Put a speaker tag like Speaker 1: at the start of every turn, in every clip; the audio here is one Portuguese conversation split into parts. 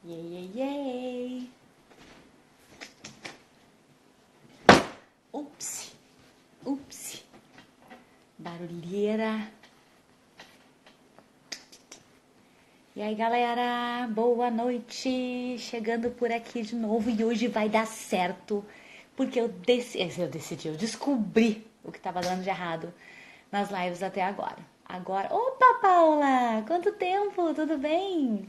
Speaker 1: Yay, yay, yay. Ups, ups. Barulheira. E aí, galera, boa noite. Chegando por aqui de novo e hoje vai dar certo. Porque eu descobri o que estava dando de errado nas lives até agora. Opa, Paula! Quanto tempo? Tudo bem?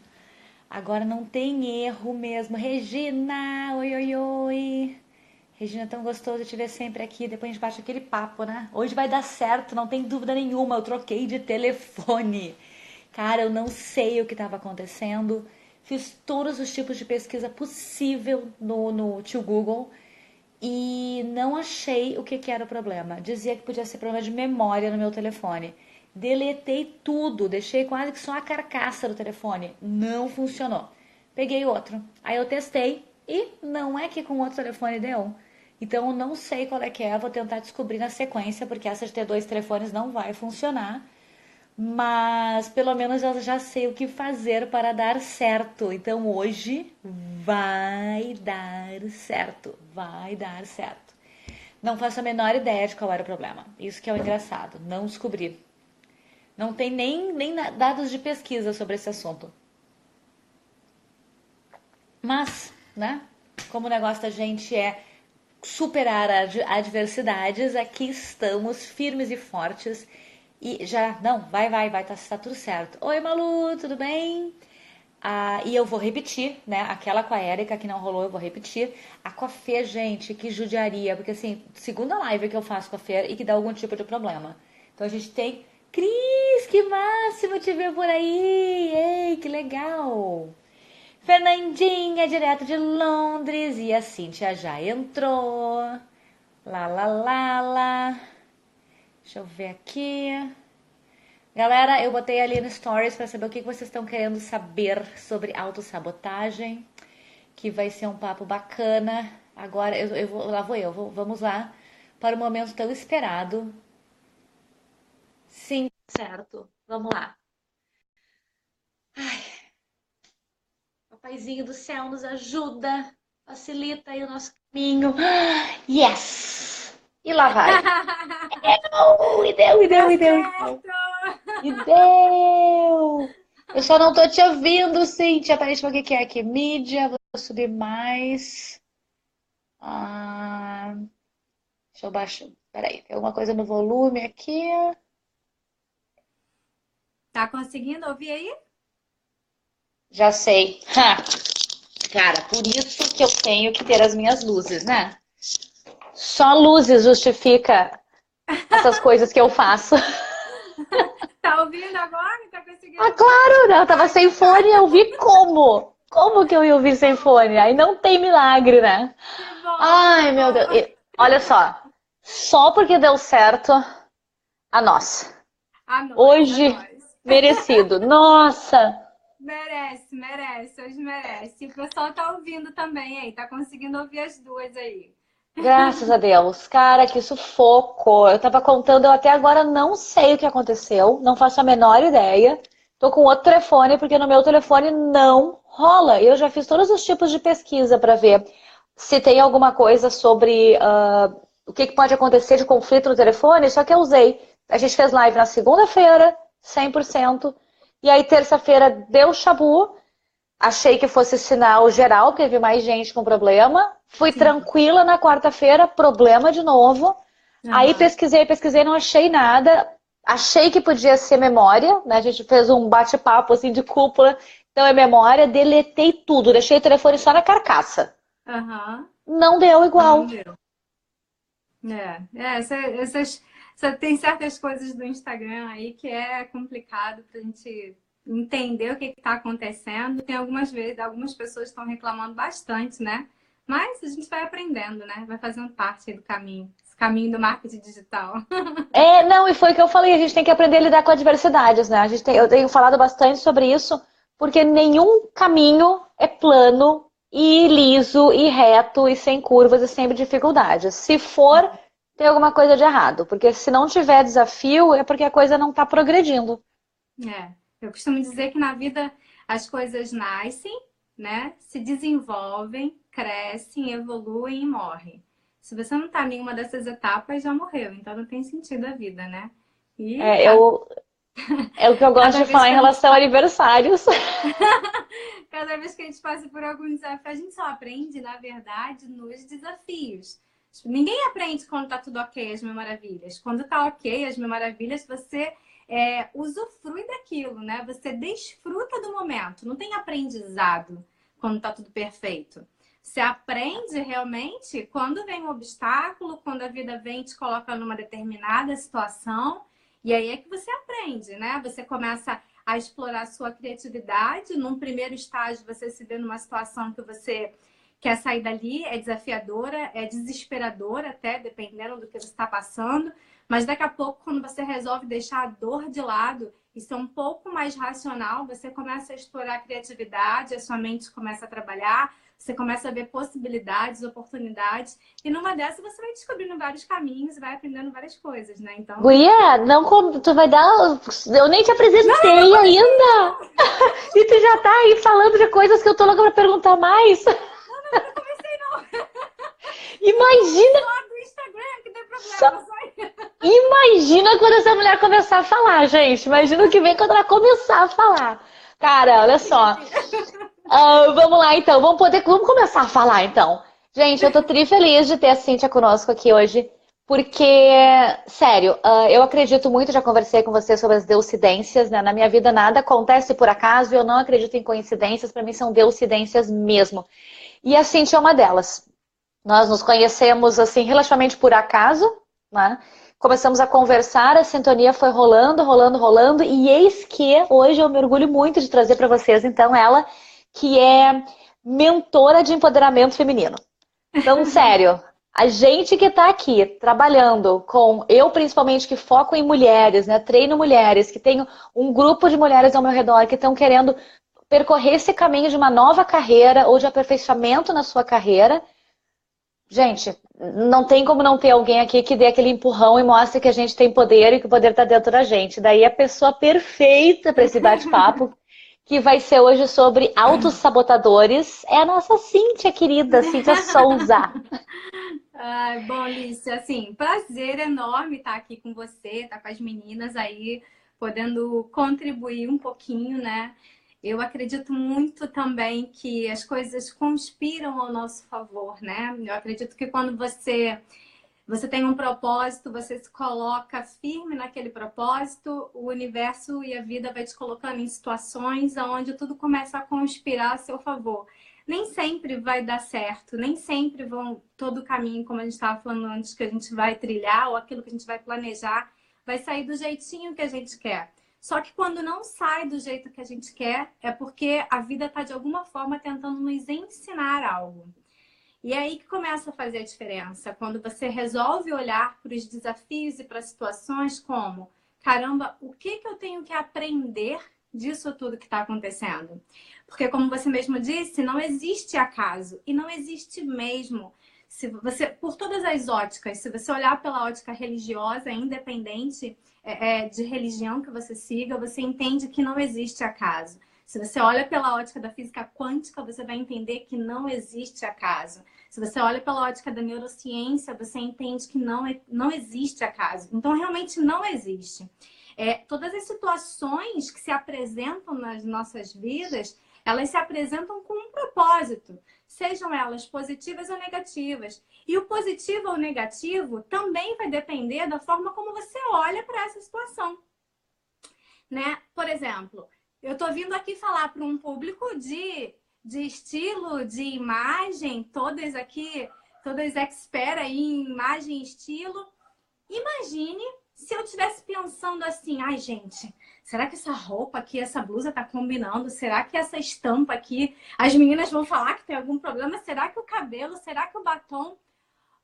Speaker 1: Agora não tem erro mesmo. Regina, oi, oi, oi. Regina, tão gostoso te ver sempre aqui. Depois a gente bate aquele papo, né? Hoje vai dar certo, não tem dúvida nenhuma. Eu troquei de telefone. Cara, eu não sei o que estava acontecendo. Fiz todos os tipos de pesquisa possível no tio Google e não achei o que era o problema. Dizia que podia ser problema de memória no meu telefone. Deletei tudo, deixei quase que só a carcaça do telefone. Não funcionou. Peguei outro. Aí eu testei e não é que com outro telefone deu. Então eu não sei qual é que é, vou tentar descobrir na sequência, porque essa de ter dois telefones não vai funcionar. Mas pelo menos eu já sei o que fazer para dar certo. Então hoje vai dar certo. Vai dar certo. Não faço a menor ideia de qual era o problema. Isso que é o engraçado. Não descobri. Não tem nem dados de pesquisa sobre esse assunto. Mas, né? Como o negócio da gente é superar adversidades, aqui estamos firmes e fortes. E já, não, vai, tá tudo certo. Oi, Malu, tudo bem? E eu vou repetir, né? Aquela com a Érica que não rolou, eu vou repetir. A com a Fê, gente, que judiaria. Porque, assim, segunda live que eu faço com a Fê e que dá algum tipo de problema. Então a gente tem. Cris, que máximo te ver por aí! Ei, que legal! Fernandinha, direto de Londres. E a Cíntia já entrou. Lá, lá, lá, lá. Deixa eu ver aqui. Galera, eu botei ali no Stories para saber o que vocês estão querendo saber sobre autossabotagem, que vai ser um papo bacana. Agora, vamos lá para o momento tão esperado. Sim, certo. Vamos lá. Ai, Papaizinho do céu nos ajuda, facilita aí o nosso caminho. Yes! E lá vai.
Speaker 2: Deu
Speaker 1: E deu.
Speaker 2: certo!
Speaker 1: E deu! Eu só não tô te ouvindo, Cíntia. Peraí, deixa eu ver o que é aqui. Mídia, vou subir mais. Ah, deixa eu baixar. Peraí, tem alguma coisa no volume aqui?
Speaker 2: Tá conseguindo ouvir aí?
Speaker 1: Já sei. Ha! Cara, por isso que eu tenho que ter as minhas luzes, né? Só luzes justifica essas coisas que eu faço.
Speaker 2: Tá ouvindo agora? Tá conseguindo
Speaker 1: Ah,
Speaker 2: ouvir?
Speaker 1: claro, né? Eu tava
Speaker 2: Ai,
Speaker 1: sem
Speaker 2: que
Speaker 1: fone,
Speaker 2: bom!
Speaker 1: eu vi como? Como que eu ia ouvir sem fone? Aí não tem milagre, né?
Speaker 2: Que bom, que
Speaker 1: Ai, meu Deus.
Speaker 2: bom!
Speaker 1: Olha só porque deu certo a nós.
Speaker 2: A nós, a
Speaker 1: Hoje,
Speaker 2: nós.
Speaker 1: merecido. Nossa,
Speaker 2: Merece, merece, hoje merece. E o pessoal tá ouvindo também aí, tá conseguindo ouvir as duas aí.
Speaker 1: graças a Deus. Cara, que sufoco. Eu tava contando, eu até agora não sei o que aconteceu, não faço a menor ideia. Tô com outro telefone, porque no meu telefone não rola. Eu já fiz todos os tipos de pesquisa para ver se tem alguma coisa sobre o que pode acontecer de conflito no telefone, só que eu usei. A gente fez live na segunda-feira, 100%, e aí terça-feira deu chabu. Achei que fosse sinal geral, porque vi mais gente com problema. Fui
Speaker 2: Sim.
Speaker 1: tranquila na quarta-feira, problema de novo. Aí
Speaker 2: Aham.
Speaker 1: pesquisei, não achei nada. Achei que podia ser memória, né? A gente fez um bate-papo assim de cúpula. Então é memória, deletei tudo, deixei o telefone só na carcaça.
Speaker 2: Aham.
Speaker 1: Não deu
Speaker 2: Não
Speaker 1: igual.
Speaker 2: deu. Tem certas coisas do Instagram aí que é complicado pra gente entender o que está acontecendo. Tem algumas vezes, algumas pessoas estão reclamando bastante, né? Mas a gente vai aprendendo, né? Vai fazendo parte aí do caminho, esse caminho do marketing digital.
Speaker 1: É, não, e foi o que eu falei, a gente tem que aprender a lidar com adversidades, né? Eu tenho falado bastante sobre isso, porque nenhum caminho é plano e liso e reto e sem curvas e sempre dificuldades. Se for, tem alguma coisa de errado, porque se não tiver desafio, é porque a coisa não está progredindo.
Speaker 2: É, eu costumo dizer que na vida as coisas nascem, né, se desenvolvem, crescem, evoluem e morrem. Se você não tá em nenhuma dessas etapas, já morreu. Então não tem sentido a vida, né? E
Speaker 1: É, é o que eu gosto
Speaker 2: cada
Speaker 1: de
Speaker 2: vez
Speaker 1: falar em
Speaker 2: que a gente
Speaker 1: relação a aniversários.
Speaker 2: Cada vez que a gente passa por algum desafio, a gente só aprende, na verdade, nos desafios. Ninguém aprende quando tá tudo ok, as mil maravilhas. Quando tá ok, as mil maravilhas, você usufrui daquilo, né? Você desfruta do momento. Não tem aprendizado quando tá tudo perfeito. Você aprende realmente quando vem um obstáculo, quando a vida vem e te coloca numa determinada situação. E aí é que você aprende, né? Você começa a explorar a sua criatividade. Num primeiro estágio, você se vê numa situação que você quer sair dali, é desafiadora, é desesperadora até, dependendo do que você está passando. Mas daqui a pouco, quando você resolve deixar a dor de lado e ser um pouco mais racional, você começa a explorar a criatividade, a sua mente começa a trabalhar, você começa a ver possibilidades, oportunidades. E numa dessas você vai descobrindo vários caminhos e vai aprendendo várias coisas, né? Então,
Speaker 1: Guria, não, tu vai dar. Eu nem te
Speaker 2: não,
Speaker 1: apresentei ainda! E tu já tá aí falando de coisas que eu tô louca pra perguntar mais.
Speaker 2: não comecei não. Eu falando
Speaker 1: Imagina,
Speaker 2: só do Instagram, que tem
Speaker 1: só,
Speaker 2: problema, só.
Speaker 1: imagina quando essa mulher começar a falar, gente. Imagina o que vem quando ela começar a falar. Cara, olha só.
Speaker 2: Entendi.
Speaker 1: Vamos lá então, vamos começar a falar então. Gente, eu tô tri feliz de ter a Cíntia conosco aqui hoje, porque, sério, eu acredito muito, já conversei com você sobre as deucidências, né? Na minha vida nada acontece por acaso e eu não acredito em coincidências, pra mim são deucidências mesmo. E a Cíntia é uma delas. Nós nos conhecemos assim relativamente por acaso, né? Começamos a conversar, a sintonia foi rolando, rolando, rolando, e eis que hoje eu me orgulho muito de trazer para vocês, então, ela que é mentora de empoderamento feminino. Então, sério, a gente que está aqui trabalhando com, eu principalmente que foco em mulheres, né? Treino mulheres, que tenho um grupo de mulheres ao meu redor que estão querendo percorrer esse caminho de uma nova carreira ou de aperfeiçoamento na sua carreira. Gente, não tem como não ter alguém aqui que dê aquele empurrão e mostre que a gente tem poder e que o poder está dentro da gente. Daí a pessoa perfeita para esse bate-papo, que vai ser hoje sobre autossabotadores, é a nossa Cíntia querida, Cíntia Souza.
Speaker 2: Ai, bom, Lícia, assim, prazer enorme estar aqui com você, estar com as meninas aí, podendo contribuir um pouquinho, né? Eu acredito muito também que as coisas conspiram ao nosso favor, né? Eu acredito que quando você tem um propósito, você se coloca firme naquele propósito, o universo e a vida vai te colocando em situações onde tudo começa a conspirar a seu favor. Nem sempre vai dar certo, nem sempre vão todo o caminho, como a gente estava falando antes, que a gente vai trilhar ou aquilo que a gente vai planejar, vai sair do jeitinho que a gente quer. Só que quando não sai do jeito que a gente quer, é porque a vida está de alguma forma tentando nos ensinar algo. E é aí que começa a fazer a diferença, quando você resolve olhar para os desafios e para situações como, caramba, o que eu tenho que aprender disso tudo que está acontecendo? Porque como você mesmo disse, não existe acaso e não existe mesmo. Se você, por todas as óticas, se você olhar pela ótica religiosa, independente de religião que você siga, você entende que não existe acaso. Se você olha pela ótica da física quântica, você vai entender que não existe acaso. Se você olha pela ótica da neurociência, você entende que não existe acaso. Então, realmente não existe. Todas as situações que se apresentam nas nossas vidas, elas se apresentam com um propósito, sejam elas positivas ou negativas. E o positivo ou negativo também vai depender da forma como você olha para essa situação, né? Por exemplo, eu estou vindo aqui falar para um público de estilo, de imagem, todas expert aí em imagem e estilo. Imagine se eu estivesse pensando assim, ai gente, será que essa roupa aqui, essa blusa tá combinando? Será que essa estampa aqui, as meninas vão falar que tem algum problema? Será que o cabelo? Será que o batom?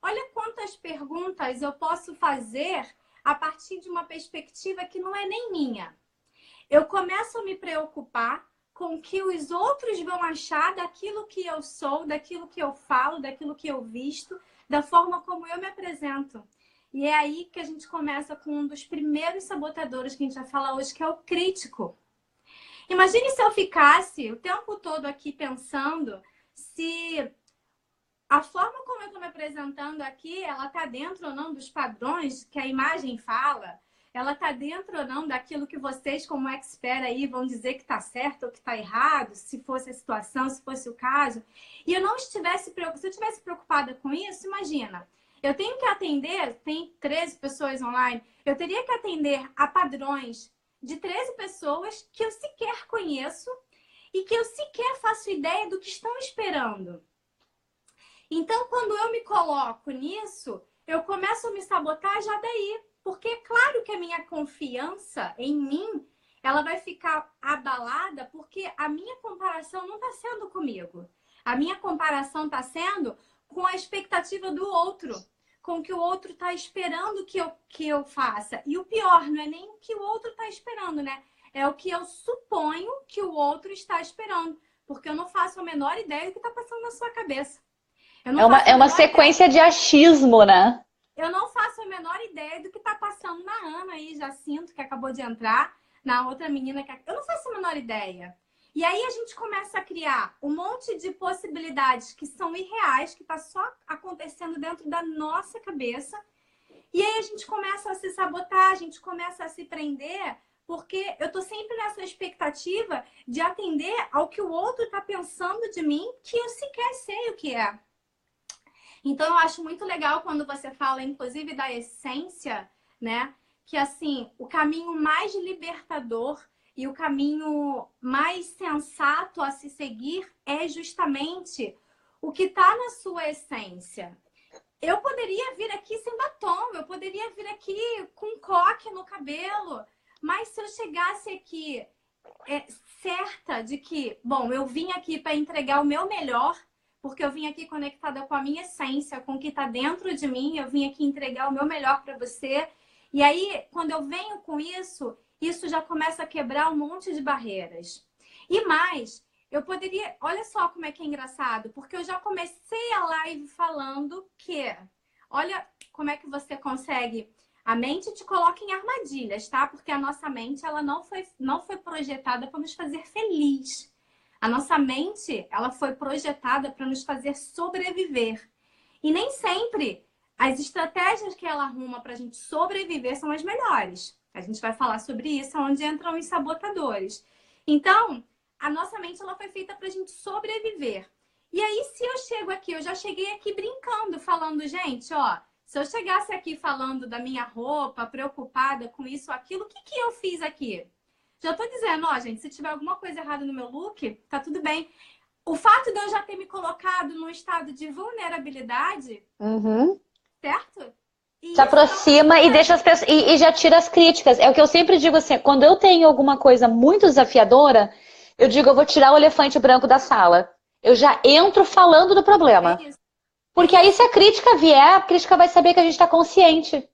Speaker 2: Olha quantas perguntas eu posso fazer a partir de uma perspectiva que não é nem minha. Eu começo a me preocupar com o que os outros vão achar daquilo que eu sou, daquilo que eu falo, daquilo que eu visto, da forma como eu me apresento. E é aí que a gente começa com um dos primeiros sabotadores que a gente vai falar hoje, que é o crítico. Imagine se eu ficasse o tempo todo aqui pensando se a forma como eu estou me apresentando aqui, ela está dentro ou não dos padrões que a imagem fala? Ela está dentro ou não daquilo que vocês, como expert aí, vão dizer que está certo ou que está errado, se fosse a situação, se fosse o caso? E eu não estivesse, se eu estivesse preocupada com isso, imagina, eu tenho que atender, tem 13 pessoas online, eu teria que atender a padrões de 13 pessoas que eu sequer conheço e que eu sequer faço ideia do que estão esperando. Então, quando eu me coloco nisso, eu começo a me sabotar já daí. Porque é claro que a minha confiança em mim, ela vai ficar abalada porque a minha comparação não está sendo comigo. A minha comparação está sendo com a expectativa do outro, com o que o outro está esperando que eu faça. E o pior, não é nem o que o outro está esperando, né? É o que eu suponho que o outro está esperando. Porque eu não faço a menor ideia do que está passando na sua cabeça.
Speaker 1: É uma sequência de achismo, né?
Speaker 2: Eu não faço a menor ideia do que está passando na Ana aí, Jacinto, que acabou de entrar, na outra menina que... Eu não faço a menor ideia. E aí a gente começa a criar um monte de possibilidades que são irreais, que está só acontecendo dentro da nossa cabeça. E aí a gente começa a se sabotar, a gente começa a se prender, porque eu tô sempre nessa expectativa de atender ao que o outro está pensando de mim, que eu sequer sei o que é. Então, eu acho muito legal quando você fala, inclusive, da essência, né? Que, assim, o caminho mais libertador e o caminho mais sensato a se seguir é justamente o que está na sua essência. Eu poderia vir aqui sem batom, eu poderia vir aqui com coque no cabelo, mas se eu chegasse aqui certa de que, bom, eu vim aqui para entregar o meu melhor, porque eu vim aqui conectada com a minha essência, com o que está dentro de mim, eu vim aqui entregar o meu melhor para você. E aí, quando eu venho com isso, isso já começa a quebrar um monte de barreiras. E mais, eu poderia... Olha só como é que é engraçado, porque eu já comecei a live falando que... Olha como é que você consegue... A mente te coloca em armadilhas, tá? Porque a nossa mente, ela não foi projetada para nos fazer feliz. A nossa mente, ela foi projetada para nos fazer sobreviver. E nem sempre as estratégias que ela arruma para a gente sobreviver são as melhores. A gente vai falar sobre isso, onde entram os sabotadores. Então, a nossa mente, ela foi feita para a gente sobreviver. E aí, se eu chego aqui, eu já cheguei aqui brincando, falando, gente, ó, se eu chegasse aqui falando da minha roupa, preocupada com isso, aquilo, o que eu fiz aqui? Já tô dizendo, ó, gente, se tiver alguma coisa errada no meu look, tá tudo bem. O fato de eu já ter me colocado num estado de vulnerabilidade, certo? E
Speaker 1: se aproxima e deixa as pessoas e já tira as críticas. É o que eu sempre digo assim, quando eu tenho alguma coisa muito desafiadora, eu digo, eu vou tirar o elefante branco da sala. Eu já entro falando do problema.
Speaker 2: É isso.
Speaker 1: Porque aí se a crítica vier, a crítica vai saber que a gente está consciente.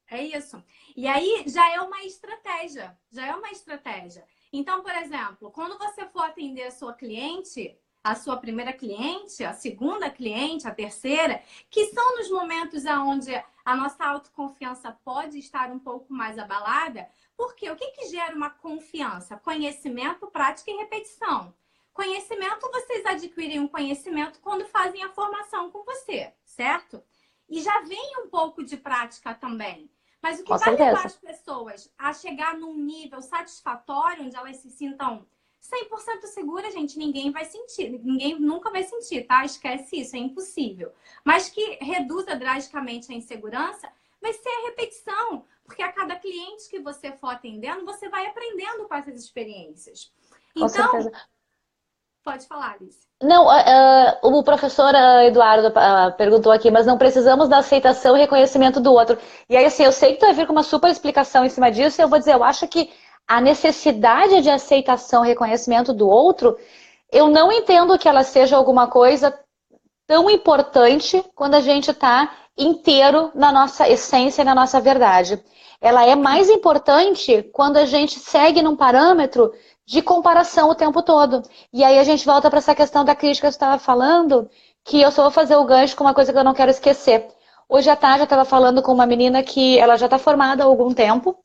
Speaker 2: É isso. E aí já é uma estratégia. Já é uma estratégia. Então, por exemplo, quando você for atender a sua cliente, a sua primeira cliente, a segunda cliente, a terceira, que são nos momentos onde a nossa autoconfiança pode estar um pouco mais abalada, porque o que gera uma confiança? Conhecimento, prática e repetição. Conhecimento, vocês adquirem um conhecimento quando fazem a formação com você, certo? E já vem um pouco de prática também. Mas o que vai levar as pessoas a chegar num nível satisfatório, onde elas se sintam 100% seguras, gente, ninguém vai sentir. Ninguém nunca vai sentir, tá? Esquece isso, é impossível. Mas que reduza drasticamente a insegurança, vai ser a repetição. Porque a cada cliente que você for atendendo, você vai aprendendo com essas experiências. Então, pode falar, Alice.
Speaker 1: Não, o professor Eduardo perguntou aqui, mas não precisamos da aceitação e reconhecimento do outro. E aí, assim, eu sei que tu vai vir com uma super explicação em cima disso, e eu vou dizer, eu acho que a necessidade de aceitação e reconhecimento do outro, eu não entendo que ela seja alguma coisa tão importante quando a gente está inteiro na nossa essência e na nossa verdade. Ela é mais importante quando a gente segue num parâmetro de comparação o tempo todo. E aí a gente volta para essa questão da crítica que você estava falando, que eu só vou fazer o gancho com uma coisa que eu não quero esquecer. Hoje à tarde eu estava falando com uma menina que ela já está formada há algum tempo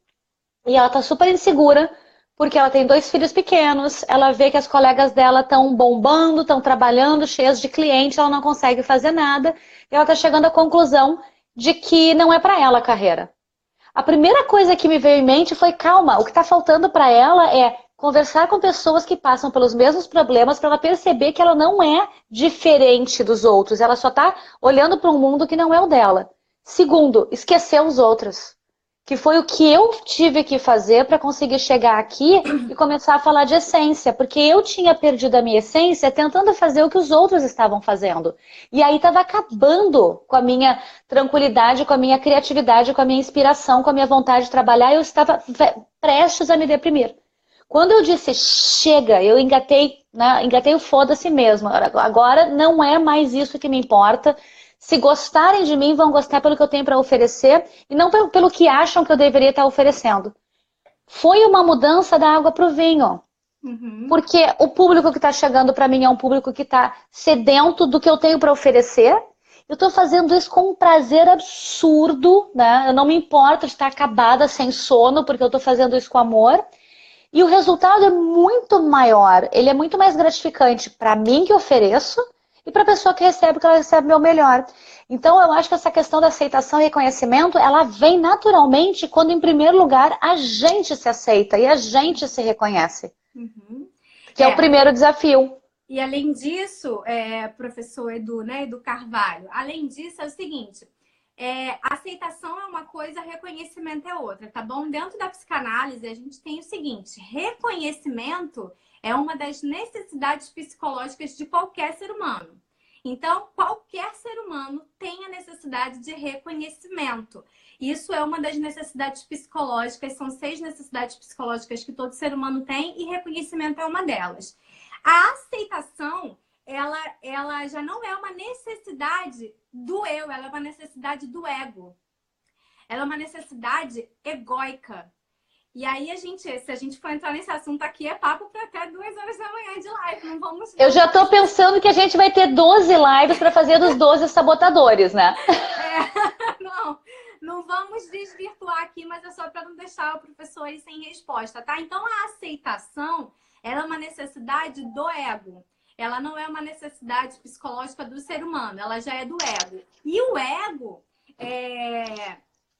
Speaker 1: e ela está super insegura porque ela tem 2 filhos pequenos, ela vê que as colegas dela estão bombando, estão trabalhando, cheias de clientes, ela não consegue fazer nada, e ela está chegando à conclusão de que não é para ela a carreira. A primeira coisa que me veio em mente foi, calma, o que está faltando para ela é conversar com pessoas que passam pelos mesmos problemas para ela perceber que ela não é diferente dos outros, ela só está olhando para um mundo que não é o dela. Segundo, esquecer os outros, que foi o que eu tive que fazer para conseguir chegar aqui e começar a falar de essência, porque eu tinha perdido a minha essência tentando fazer o que os outros estavam fazendo. E aí estava acabando com a minha tranquilidade, com a minha criatividade, com a minha inspiração, com a minha vontade de trabalhar, e eu estava prestes a me deprimir. Quando eu disse chega, eu engatei, né, engatei o foda-se mesmo. Agora não é mais isso que me importa. Se gostarem de mim, vão gostar pelo que eu tenho para oferecer e não pelo que acham que eu deveria estar oferecendo. Foi uma mudança da água para o vinho. Porque o público que está chegando para mim é um público que está sedento do que eu tenho para oferecer. Eu estou fazendo isso com um prazer absurdo, né? Eu não me importo de estar acabada, sem sono, porque eu estou fazendo isso com amor. E o resultado é muito maior, ele é muito mais gratificante para mim que ofereço e para a pessoa que recebe, que ela recebe meu melhor. Então eu acho que essa questão da aceitação e reconhecimento, ela vem naturalmente quando, em primeiro lugar, a gente se aceita e a gente se reconhece. Que é o primeiro desafio.
Speaker 2: E além disso, professor Edu, né, Edu Carvalho, além disso é o seguinte... aceitação é uma coisa, reconhecimento é outra, tá bom? Dentro da psicanálise, a gente tem o seguinte: reconhecimento é uma das necessidades psicológicas de qualquer ser humano. Então, qualquer ser humano tem a necessidade de reconhecimento. Isso é uma das necessidades psicológicas, são 6 necessidades psicológicas que todo ser humano tem e reconhecimento é uma delas. A aceitação, ela já não é uma necessidade do eu, ela é uma necessidade do ego. Ela é uma necessidade egóica. E aí, se a gente for entrar nesse assunto aqui, é papo para até 2 horas da manhã de live. Não vamos...
Speaker 1: Eu já tô pensando que a gente vai ter 12 lives para fazer dos 12 sabotadores, né?
Speaker 2: Não vamos desvirtuar aqui, mas é só para não deixar o professor aí sem resposta, tá? Então, a aceitação, ela é uma necessidade do ego. Ela não é uma necessidade psicológica do ser humano, ela já é do ego. E o ego,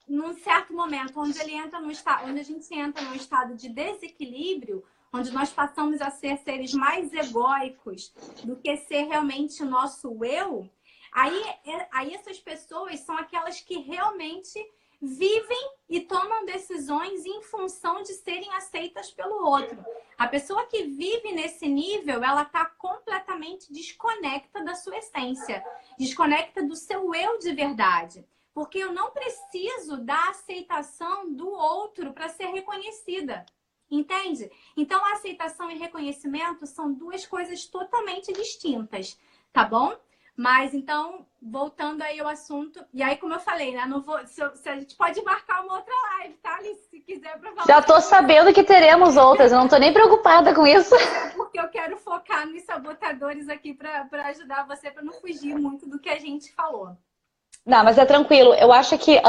Speaker 2: num certo momento, onde ele entra onde a gente entra num estado de desequilíbrio, onde nós passamos a ser seres mais egóicos do que ser realmente o nosso eu, aí essas pessoas são aquelas que realmente vivem e tomam decisões em função de serem aceitas pelo outro. A pessoa que vive nesse nível, ela está completamente desconecta da sua essência, desconecta do seu eu de verdade. Porque eu não preciso da aceitação do outro para ser reconhecida. Entende? Então, a aceitação e reconhecimento são 2 coisas totalmente distintas, tá bom? Mas, então, voltando aí ao assunto... E aí, como eu falei, né? Não vou, se a gente pode marcar uma outra live, tá, Alice? Se quiser pra falar...
Speaker 1: Já tô sabendo que teremos outras. Eu não tô nem preocupada com isso.
Speaker 2: Porque eu quero focar nos sabotadores aqui para ajudar você, para não fugir muito do que a gente falou.
Speaker 1: Não, mas é tranquilo. Eu acho que...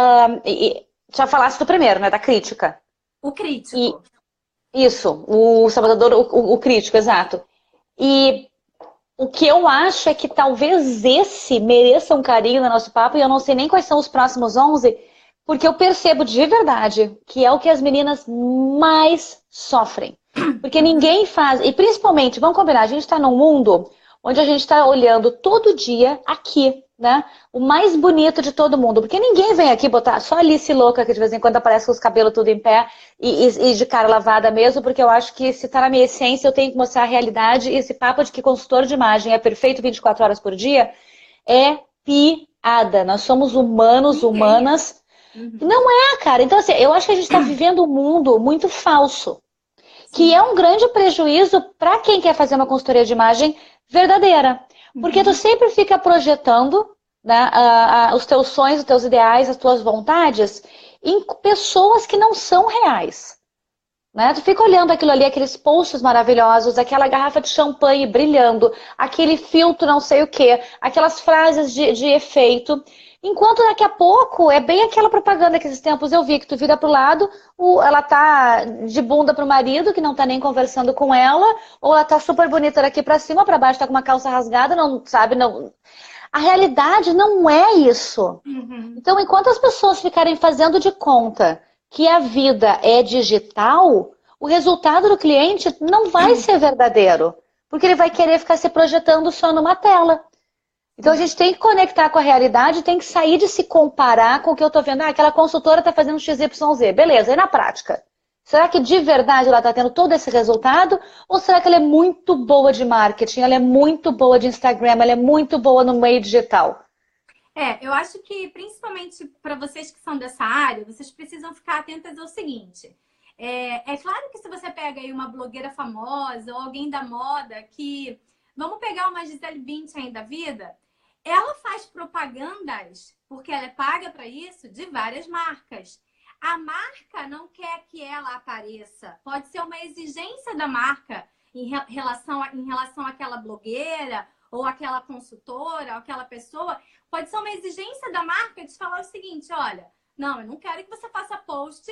Speaker 1: já falaste do primeiro, né? Da crítica.
Speaker 2: O crítico.
Speaker 1: Isso. O sabotador, o crítico, exato. E... o que eu acho é que talvez esse mereça um carinho no nosso papo, e eu não sei nem quais são os próximos 11, porque eu percebo de verdade que é o que as meninas mais sofrem. Porque ninguém faz, e principalmente, vamos combinar, a gente está num mundo onde a gente está olhando todo dia aqui, né? O mais bonito de todo mundo. Porque ninguém vem aqui botar só Alice louca, que de vez em quando aparece com os cabelos tudo em pé e de cara lavada mesmo, porque eu acho que se tá na minha essência eu tenho que mostrar a realidade, e esse papo de que consultor de imagem é perfeito 24 horas por dia é piada. Nós somos humanos, humanas. Não é, cara. Então, assim, eu acho que a gente está vivendo um mundo muito falso, que é um grande prejuízo para quem quer fazer uma consultoria de imagem verdadeira. Porque tu sempre fica projetando, né, os teus sonhos, os teus ideais, as tuas vontades em pessoas que não são reais. né? Tu fica olhando aquilo ali, aqueles posts maravilhosos, aquela garrafa de champanhe brilhando, aquele filtro não sei o quê, aquelas frases de efeito. Enquanto daqui a pouco é bem aquela propaganda que esses tempos eu vi, que tu vira pro lado, ela tá de bunda pro marido, que não tá nem conversando com ela, ou ela tá super bonita daqui pra cima, pra baixo tá com uma calça rasgada, não sabe, não. A realidade não é isso.
Speaker 2: Uhum.
Speaker 1: Então, enquanto as pessoas ficarem fazendo de conta que a vida é digital, o resultado do cliente não vai ser verdadeiro, porque ele vai querer ficar se projetando só numa tela. Então a gente tem que conectar com a realidade, tem que sair de se comparar com o que eu estou vendo. Ah, aquela consultora está fazendo XYZ. Beleza, e na prática? Será que de verdade ela está tendo todo esse resultado? Ou será que ela é muito boa de marketing, ela é muito boa de Instagram, ela é muito boa no meio digital?
Speaker 2: Eu acho que principalmente para vocês que são dessa área, vocês precisam ficar atentas ao seguinte. É claro que se você pega aí uma blogueira famosa ou alguém da moda que... Vamos pegar uma Gisele Bündchen aí da vida. Ela faz propagandas, porque ela é paga para isso, de várias marcas. A marca não quer que ela apareça. Pode ser uma exigência da marca em relação àquela blogueira ou àquela consultora, ou aquela pessoa. Pode ser uma exigência da marca de falar o seguinte, olha, não, eu não quero que você faça post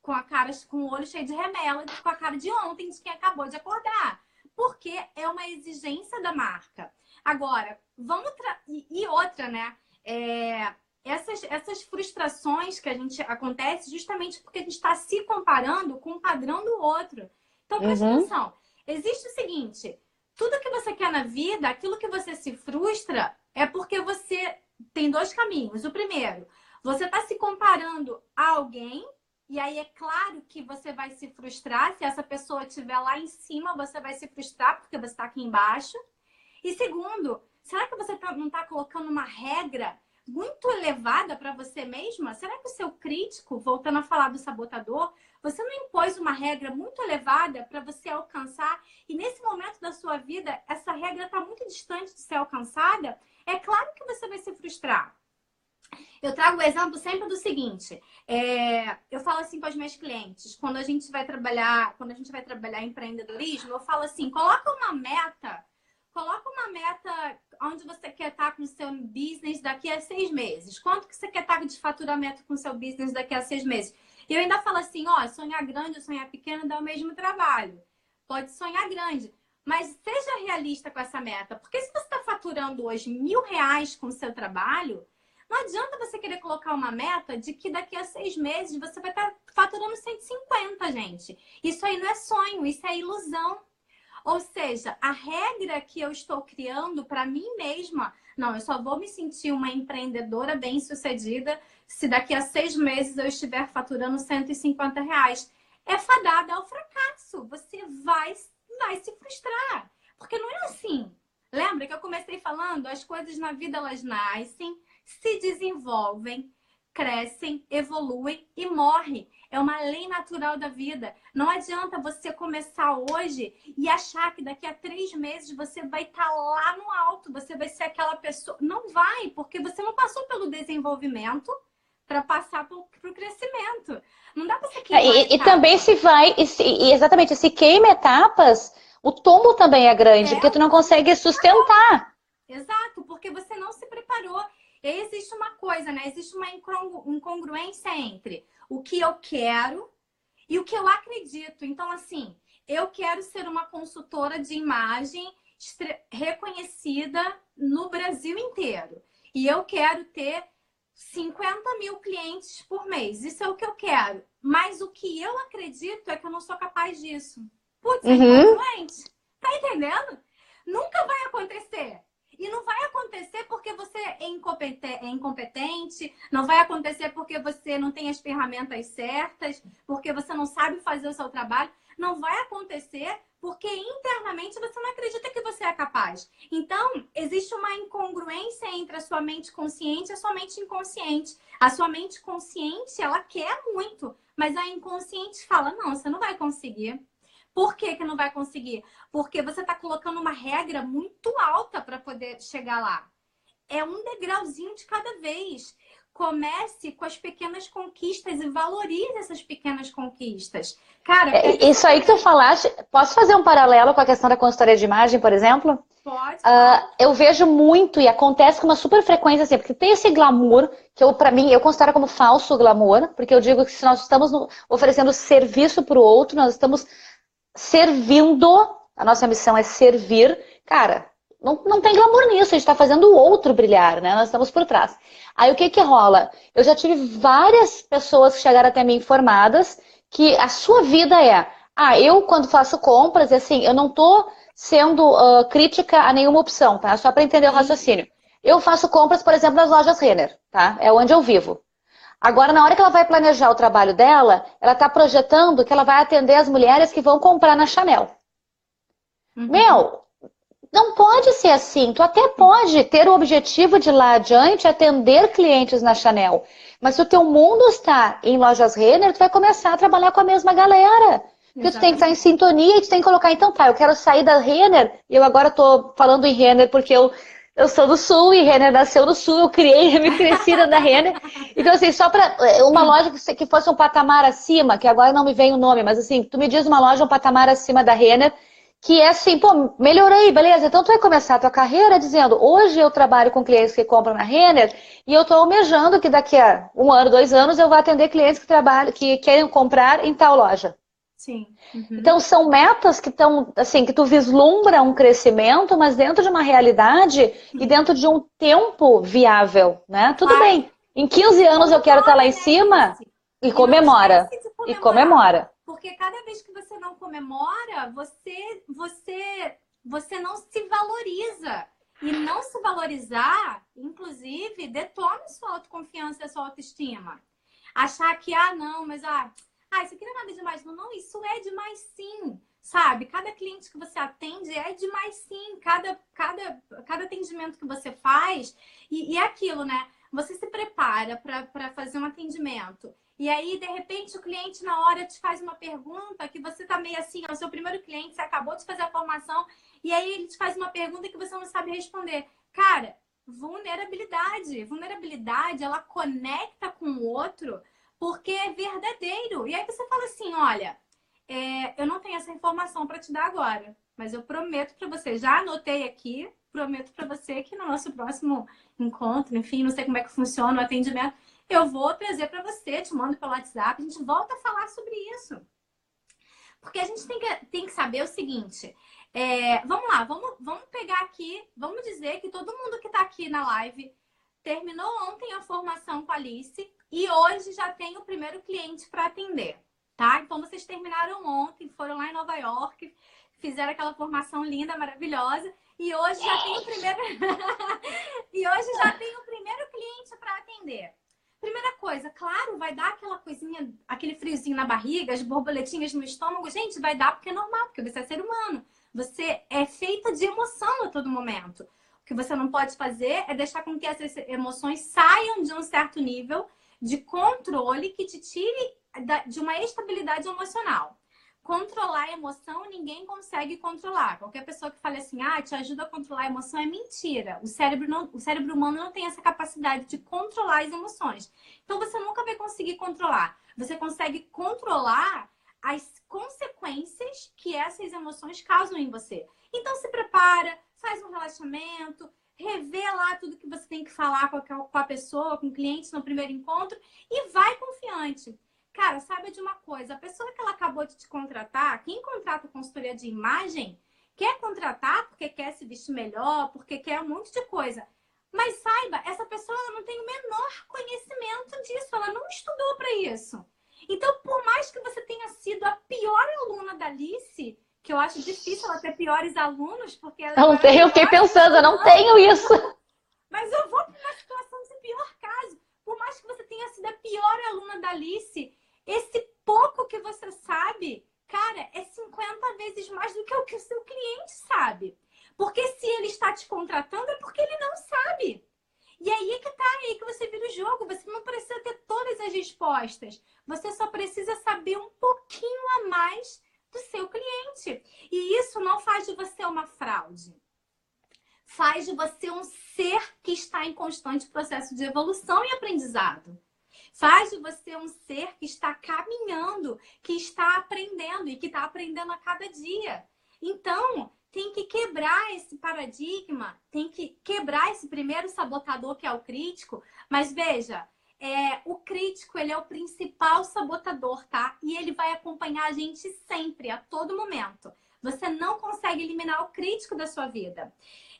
Speaker 2: com a cara, com o olho cheio de remela, com a cara de ontem, de quem acabou de acordar. Porque é uma exigência da marca. Agora, e outra, né? Essas frustrações que a gente acontece justamente porque a gente está se comparando com o padrão do outro. Então, presta atenção. Existe o seguinte, tudo que você quer na vida, aquilo que você se frustra, é porque você tem dois caminhos. O primeiro, você está se comparando a alguém, e aí é claro que você vai se frustrar. Se essa pessoa estiver lá em cima, você vai se frustrar porque você está aqui embaixo. E segundo, será que você não está colocando uma regra muito elevada para você mesma? Será que o seu crítico, voltando a falar do sabotador, você não impôs uma regra muito elevada para você alcançar? E nesse momento da sua vida, essa regra está muito distante de ser alcançada? É claro que você vai se frustrar. Eu trago o exemplo sempre do seguinte, eu falo assim com as minhas clientes, quando a gente vai trabalhar empreendedorismo, eu falo assim, coloca uma meta onde você quer estar com o seu business daqui a 6 meses. Quanto que você quer estar de faturamento com o seu business daqui a 6 meses? E eu ainda falo assim, ó, sonhar grande ou sonhar pequeno dá o mesmo trabalho. Pode sonhar grande, mas seja realista com essa meta, porque se você está faturando hoje R$1.000 com o seu trabalho, não adianta você querer colocar uma meta de que daqui a 6 meses você vai estar faturando 150, gente. Isso aí não é sonho, isso é ilusão. Ou seja, a regra que eu estou criando para mim mesma, não, eu só vou me sentir uma empreendedora bem-sucedida se daqui a 6 meses eu estiver faturando R$150. É fadada ao fracasso. Você vai se frustrar. Porque não é assim. Lembra que eu comecei falando? As coisas na vida, elas nascem, se desenvolvem, crescem, evoluem e morrem. É uma lei natural da vida. Não adianta você começar hoje e achar que daqui a 3 meses você vai estar lá no alto, você vai ser aquela pessoa. Não vai, porque você não passou pelo desenvolvimento para passar para o crescimento. Não dá para você queimar
Speaker 1: E também se vai, exatamente, se queima etapas, o tombo também é grande, porque tu não consegue sustentar.
Speaker 2: Exato, porque você não se preparou. E aí existe uma coisa, né? Existe uma incongruência entre o que eu quero e o que eu acredito. Então, assim, eu quero ser uma consultora de imagem reconhecida no Brasil inteiro. E eu quero ter 50 mil clientes por mês. Isso é o que eu quero. Mas o que eu acredito é que eu não sou capaz disso. Putz, é incongruente. Tá entendendo? Nunca vai acontecer. E não vai acontecer porque você é incompetente, não vai acontecer porque você não tem as ferramentas certas, porque você não sabe fazer o seu trabalho. Não vai acontecer porque internamente você não acredita que você é capaz. Então, existe uma incongruência entre a sua mente consciente e a sua mente inconsciente. A sua mente consciente, ela quer muito, mas a inconsciente fala, não, você não vai conseguir. Por que que não vai conseguir? Porque você está colocando uma regra muito alta para poder chegar lá. É um degrauzinho de cada vez. comece com as pequenas conquistas e valorize essas pequenas conquistas. Cara,
Speaker 1: Isso aí que tu falaste, posso fazer um paralelo com a questão da consultoria de imagem, por exemplo?
Speaker 2: pode.
Speaker 1: Eu vejo muito e acontece com uma super frequência, assim, porque tem esse glamour, que para mim, eu considero como falso glamour, porque eu digo que se nós estamos oferecendo serviço para o outro, nós estamos servindo, a nossa missão é servir, cara, não tem glamour nisso, a gente está fazendo o outro brilhar, né? Nós estamos por trás. Aí o que que rola? Eu já tive várias pessoas que chegaram até mim informadas que a sua vida eu quando faço compras, assim, eu não tô sendo crítica a nenhuma opção, tá? Só para entender o raciocínio. Eu faço compras, por exemplo, nas lojas Renner, tá? É onde eu vivo. Agora, na hora que ela vai planejar o trabalho dela, ela está projetando que ela vai atender as mulheres que vão comprar na Chanel. Meu, não pode ser assim. Tu até pode ter o objetivo de lá adiante atender clientes na Chanel. Mas se o teu mundo está em lojas Renner, tu vai começar a trabalhar com a mesma galera. Porque tu tem que estar em sintonia e tu tem que colocar, então tá, eu quero sair da Renner, e eu agora tô falando em Renner porque eu sou do Sul e Renner nasceu no Sul, eu me cresci da Renner. Então, assim, só para uma loja que fosse um patamar acima, que agora não me vem o nome, mas assim, tu me diz uma loja um patamar acima da Renner, que é assim, pô, melhorei, beleza? Então tu vai começar a tua carreira dizendo, hoje eu trabalho com clientes que compram na Renner e eu estou almejando que daqui a 1 ano, 2 anos eu vou atender clientes que querem comprar em tal loja.
Speaker 2: Sim.
Speaker 1: Então são metas que estão, assim, que tu vislumbra um crescimento, mas dentro de uma realidade e dentro de um tempo viável, né? Tudo bem. Em 15 anos eu quero estar lá em cima e comemora. E comemora.
Speaker 2: Porque cada vez que você não comemora, você não se valoriza. E não se valorizar, inclusive, detona sua autoconfiança e sua autoestima. Achar que, não, mas isso aqui não é nada demais. Não, isso é demais sim. Sabe? Cada cliente que você atende é demais sim. Cada atendimento que você faz. E é aquilo, né? Você se prepara para fazer um atendimento. E aí, de repente, o cliente na hora te faz uma pergunta que você tá meio assim, é o seu primeiro cliente, você acabou de fazer a formação, e aí ele te faz uma pergunta que você não sabe responder. Cara, vulnerabilidade. Vulnerabilidade, ela conecta com o outro porque é verdadeiro. E aí você fala assim, olha, eu não tenho essa informação para te dar agora, mas eu prometo para você, já anotei aqui, prometo para você que no nosso próximo encontro, enfim, não sei como é que funciona o atendimento, eu vou trazer para você, te mando pelo WhatsApp, a gente volta a falar sobre isso. Porque a gente tem que saber o seguinte, vamos lá, vamos pegar aqui, vamos dizer que todo mundo que está aqui na live terminou ontem a formação com a Alice e hoje já tem o primeiro cliente para atender, tá? Então vocês terminaram ontem, foram lá em Nova York, fizeram aquela formação linda, maravilhosa e hoje já tem o primeiro e hoje já tem o primeiro cliente para atender. Primeira coisa, claro, vai dar aquela coisinha, aquele friozinho na barriga, as borboletinhas no estômago. Gente, vai dar porque é normal, porque você é ser humano. Você é feita de emoção a todo momento. O que você não pode fazer é deixar com que essas emoções saiam de um certo nível de controle que te tire de uma estabilidade emocional. Controlar a emoção, ninguém consegue controlar. Qualquer pessoa que fale assim, te ajuda a controlar a emoção, é mentira. O cérebro humano não tem essa capacidade de controlar as emoções. Então, você nunca vai conseguir controlar. Você consegue controlar as consequências que essas emoções causam em você. Então, se prepara, faz um relaxamento, revê lá tudo que você tem que falar com a pessoa, com o cliente no primeiro encontro e vai confiante. Cara, saiba de uma coisa, a pessoa que ela acabou de te contratar, quem contrata consultoria de imagem, quer contratar porque quer se vestir melhor, porque quer um monte de coisa. Mas saiba, essa pessoa ela não tem o menor conhecimento disso, ela não estudou para isso. Então, por mais que você tenha sido a pior aluna da Alice, que eu acho difícil ela ter piores alunos, porque ela
Speaker 1: eu fiquei pensando, eu não tenho isso.
Speaker 2: Mas eu vou para uma situação de pior caso. Por mais que você tenha sido a pior aluna da Alice, esse pouco que você sabe, cara, é 50 vezes mais do que o seu cliente sabe. Porque se ele está te contratando, é porque ele não sabe. E aí é que tá, aí que você vira o jogo. Você não precisa ter todas as respostas. Você só precisa saber um pouquinho a mais do seu cliente. E isso não faz de você uma fraude. faz de você um ser que está em constante processo de evolução e aprendizado. Faz de você um ser que está caminhando, que está aprendendo e que está aprendendo a cada dia. Então, tem que quebrar esse paradigma, tem que quebrar esse primeiro sabotador que é o crítico. Mas veja, o crítico, ele é o principal sabotador, tá? E ele vai acompanhar a gente sempre, a todo momento. Você não consegue eliminar o crítico da sua vida.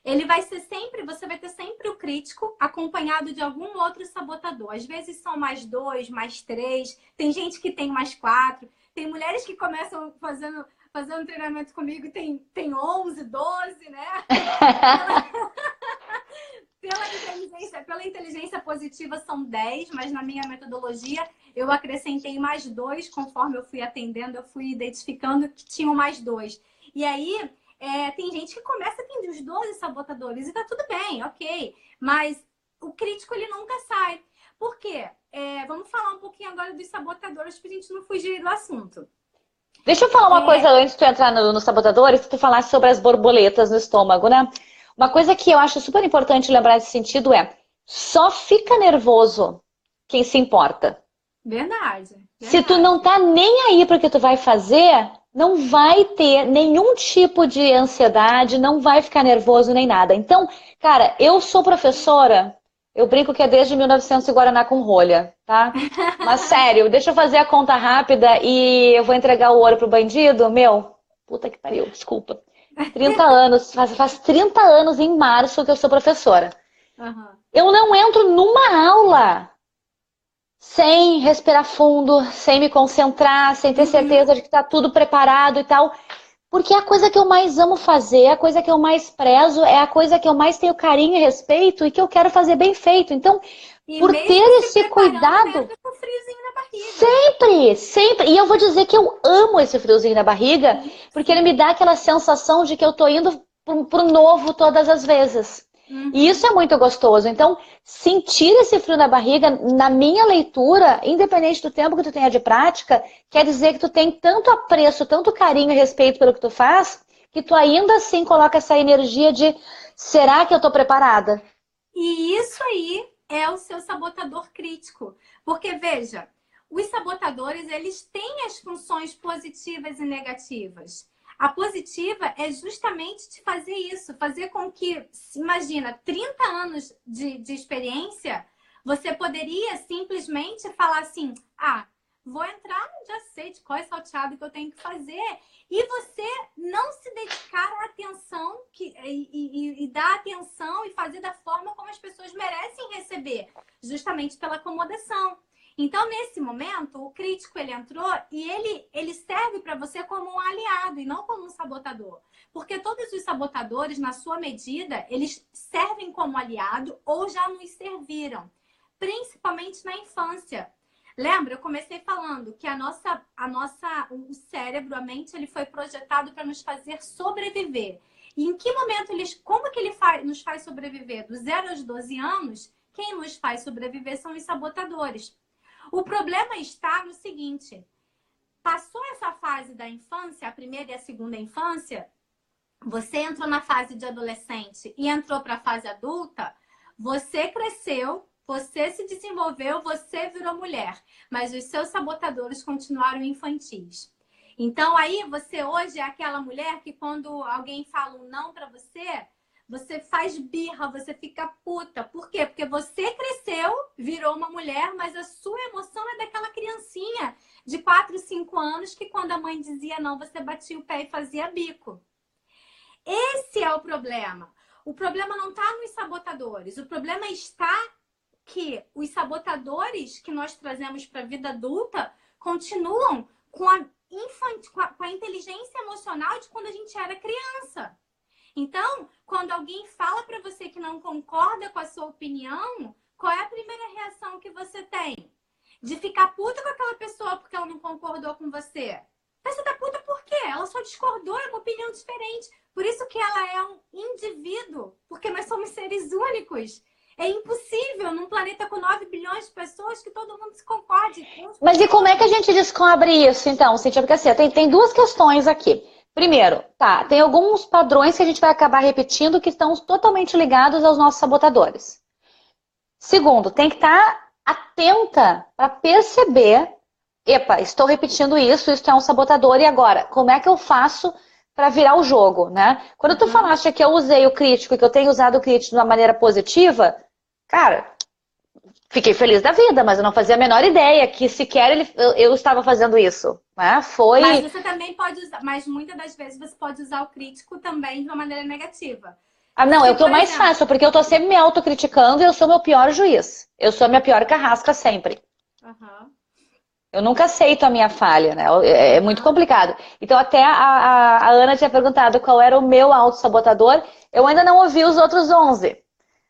Speaker 2: Ele vai ser sempre, você vai ter sempre o crítico acompanhado de algum outro sabotador. Às vezes são mais 2, mais 3. Tem gente que tem mais 4. Tem mulheres que começam fazendo treinamento comigo e tem 11, 12, né? Pela inteligência positiva são 10, mas na minha metodologia eu acrescentei mais 2, conforme eu fui atendendo, eu fui identificando que tinham mais 2. E aí, tem gente que começa a ter os 12 sabotadores e tá tudo bem, ok. Mas o crítico, ele nunca sai. Por quê? Vamos falar um pouquinho agora dos sabotadores pra gente não fugir do assunto.
Speaker 1: Deixa eu falar uma coisa antes de tu entrar nos sabotadores, que tu falasse sobre as borboletas no estômago, né? Uma coisa que eu acho super importante lembrar nesse sentido só fica nervoso quem se importa.
Speaker 2: Verdade.
Speaker 1: Se tu não tá nem aí pro que tu vai fazer, não vai ter nenhum tipo de ansiedade, não vai ficar nervoso nem nada. Então, cara, eu sou professora, eu brinco que é desde 1900 e Guaraná com rolha, tá? Mas sério, deixa eu fazer a conta rápida e eu vou entregar o ouro pro bandido, meu, puta que pariu, desculpa. 30 anos, faz 30 anos em março que eu sou professora.
Speaker 2: Uhum.
Speaker 1: Eu não entro numa aula sem respirar fundo, sem me concentrar, sem ter certeza de que tá tudo preparado e tal. Porque é a coisa que eu mais amo fazer, é a coisa que eu mais prezo, é a coisa que eu mais tenho carinho e respeito e que eu quero fazer bem feito. Então, por ter esse cuidado...
Speaker 2: Com friozinho na barriga.
Speaker 1: Sempre, sempre. E eu vou dizer que eu amo esse friozinho na barriga, porque ele me dá aquela sensação de que eu tô indo pro novo todas as vezes. E isso é muito gostoso. Então, sentir esse frio na barriga, na minha leitura, independente do tempo que tu tenha de prática, quer dizer que tu tem tanto apreço, tanto carinho e respeito pelo que tu faz, que tu ainda assim coloca essa energia de será que eu tô preparada?
Speaker 2: E isso aí é o seu sabotador crítico. Porque, veja, os sabotadores, eles têm as funções positivas e negativas. A positiva é justamente de fazer isso, fazer com que, imagina, 30 anos de experiência, você poderia simplesmente falar assim, vou entrar, já sei de qual é salteado que eu tenho que fazer, e você não se dedicar à atenção e dar atenção e fazer da forma como as pessoas merecem receber, justamente pela acomodação. Então, nesse momento, o crítico, ele entrou e ele serve para você como um aliado e não como um sabotador. Porque todos os sabotadores, na sua medida, eles servem como aliado ou já nos serviram. Principalmente na infância. Lembra? Eu comecei falando que o cérebro, a mente, ele foi projetado para nos fazer sobreviver. E em que momento como que ele nos faz sobreviver? Dos 0 aos 12 anos, quem nos faz sobreviver são os sabotadores. O problema está no seguinte, passou essa fase da infância, a primeira e a segunda infância, você entrou na fase de adolescente e entrou para a fase adulta, você cresceu, você se desenvolveu, você virou mulher, mas os seus sabotadores continuaram infantis. Então aí você hoje é aquela mulher que quando alguém fala um não para você faz birra, você fica puta. Por quê? Porque você cresceu, virou uma mulher, mas a sua emoção é daquela criancinha de 4, 5 anos que quando a mãe dizia não, você batia o pé e fazia bico. Esse é o problema. O problema não está nos sabotadores. O problema está que os sabotadores que nós trazemos para a vida adulta continuam com a inteligência emocional de quando a gente era criança. Então, quando alguém fala para você que não concorda com a sua opinião, qual é a primeira reação que você tem? De ficar puta com aquela pessoa porque ela não concordou com você. Mas você tá puta por quê? Ela só discordou, é uma opinião diferente. Por isso que ela é um indivíduo, porque nós somos seres únicos. É impossível, num planeta com 9 bilhões de pessoas, que todo mundo se concorde.
Speaker 1: Mas e como é que a gente descobre isso, então, Cíntia? Porque assim, tem duas questões aqui. Primeiro, tá, tem alguns padrões que a gente vai acabar repetindo que estão totalmente ligados aos nossos sabotadores. Segundo, tem que estar atenta para perceber, epa, estou repetindo isso é um sabotador, e agora? Como é que eu faço para virar o jogo, né? Quando tu falaste que eu usei o crítico, que eu tenho usado o crítico de uma maneira positiva, cara, fiquei feliz da vida, mas eu não fazia a menor ideia que sequer eu estava fazendo isso, né?
Speaker 2: Mas você também pode usar, mas muitas das vezes você pode usar o crítico também de uma maneira negativa.
Speaker 1: Ah, não, é o que eu mais faço, porque eu tô sempre me autocriticando e eu sou meu pior juiz. Eu sou a minha pior carrasca sempre. Eu nunca aceito a minha falha, né? É muito complicado. Então, até a Ana tinha perguntado qual era o meu autossabotador. Eu ainda não ouvi os outros 11.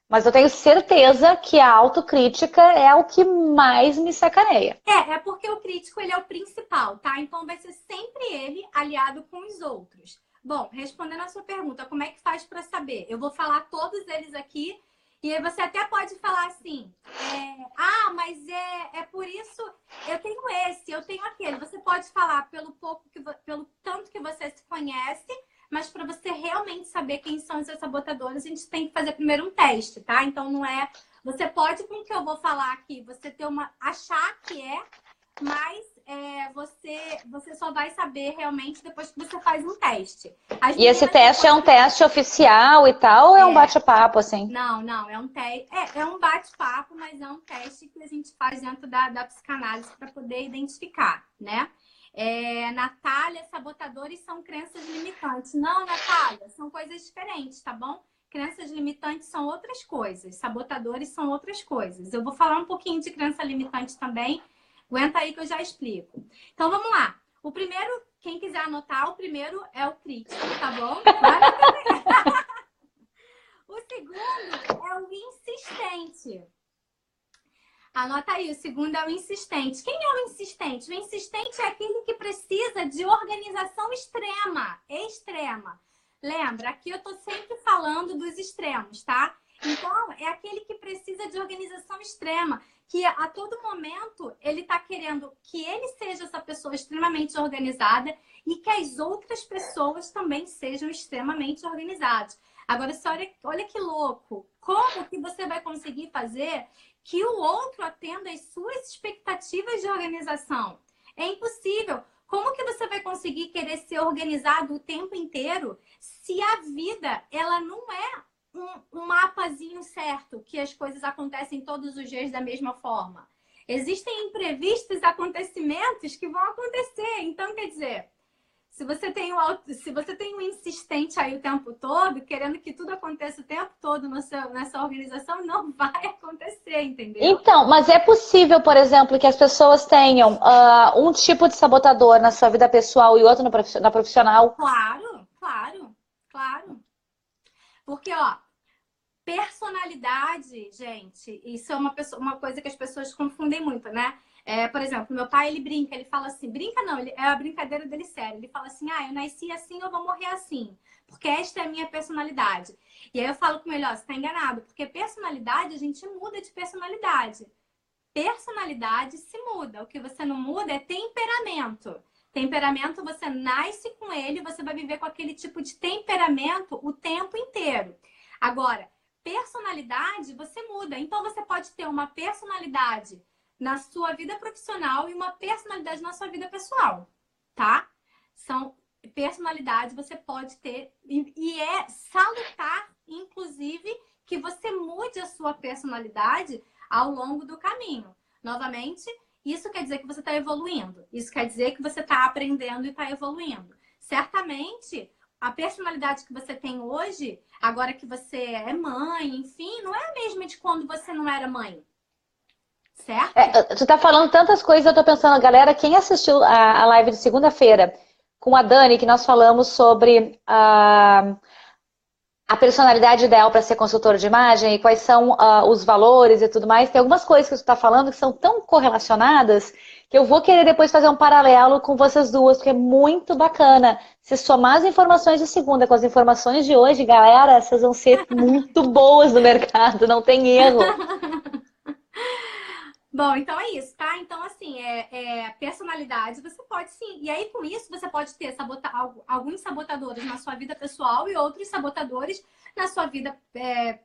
Speaker 1: Mas eu tenho certeza que a autocrítica é o que mais me sacaneia.
Speaker 2: É porque o crítico ele é o principal, tá? Então vai ser sempre ele aliado com os outros. Bom, respondendo a sua pergunta, como é que faz para saber? Eu vou falar todos eles aqui e aí você até pode falar assim, mas é por isso eu tenho esse, eu tenho aquele. Você pode falar pelo tanto que você se conhece, mas para você realmente saber quem são os seus sabotadores, a gente tem que fazer primeiro um teste, tá? Então não é... Você pode, com o que eu vou falar aqui, você achar que mas você só vai saber realmente depois que você faz um teste.
Speaker 1: E esse teste é um teste oficial e tal, ou é um bate-papo, assim?
Speaker 2: Não, é um teste. É um bate-papo, mas é um teste que a gente faz dentro da psicanálise para poder identificar, né? Natália, sabotadores são crenças limitantes. Não, Natália, são coisas diferentes, tá bom? Crenças limitantes são outras coisas, sabotadores são outras coisas. Eu vou falar um pouquinho de crença limitante também. Aguenta aí que eu já explico. Então, vamos lá. O primeiro, quem quiser anotar, o primeiro é o crítico, tá bom? O segundo é o insistente. Anota aí, o segundo é o insistente. Quem é o insistente? O insistente é aquele que precisa de organização extrema. Lembra, aqui eu tô sempre falando dos extremos, tá? Então, é aquele que precisa de organização extrema, que a todo momento ele tá querendo que ele seja essa pessoa extremamente organizada e que as outras pessoas também sejam extremamente organizadas. Agora, olha que louco. Como que você vai conseguir fazer que o outro atenda às suas expectativas de organização? É impossível. Como que você vai conseguir querer ser organizado o tempo inteiro se a vida, ela não é um mapazinho certo, que as coisas acontecem todos os dias da mesma forma? Existem imprevistos acontecimentos que vão acontecer. Então, quer dizer, se você tem um insistente aí o tempo todo, querendo que tudo aconteça o tempo todo nessa organização, não vai acontecer, entendeu?
Speaker 1: Então, mas é possível, por exemplo, que as pessoas tenham um tipo de sabotador na sua vida pessoal e outro na profissional?
Speaker 2: Claro. Porque, personalidade, gente, isso é uma coisa que as pessoas confundem muito, né? Por exemplo, meu pai, ele brinca, ele fala assim, brinca não, é a brincadeira dele séria. Ele fala assim, eu nasci assim, eu vou morrer assim, porque esta é a minha personalidade. E aí eu falo com ele, você tá enganado, porque personalidade, a gente muda de personalidade. Personalidade se muda, o que você não muda é temperamento. Temperamento, você nasce com ele, você vai viver com aquele tipo de temperamento o tempo inteiro. Agora, personalidade, você muda. Então, você pode ter uma personalidade na sua vida profissional e uma personalidade na sua vida pessoal, tá? São personalidades você pode ter e é salutar, inclusive, que você mude a sua personalidade ao longo do caminho. Novamente, isso quer dizer que você está evoluindo. Isso quer dizer que você está aprendendo e está evoluindo. Certamente, a personalidade que você tem hoje, agora que você é mãe, enfim, não é a mesma de quando você não era mãe. Certo?
Speaker 1: Tu tá falando tantas coisas, eu tô pensando, galera, quem assistiu a live de segunda-feira com a Dani, que nós falamos sobre a personalidade ideal para ser consultor de imagem e quais são os valores e tudo mais, tem algumas coisas que tu tá falando que são tão correlacionadas que eu vou querer depois fazer um paralelo com vocês duas, porque é muito bacana. Se somar as informações de segunda com as informações de hoje, galera, vocês vão ser muito boas no mercado, não tem erro.
Speaker 2: Bom, então é isso, tá? Então, assim, personalidade, você pode sim. E aí, com isso, você pode ter alguns sabotadores na sua vida pessoal e outros sabotadores na sua vida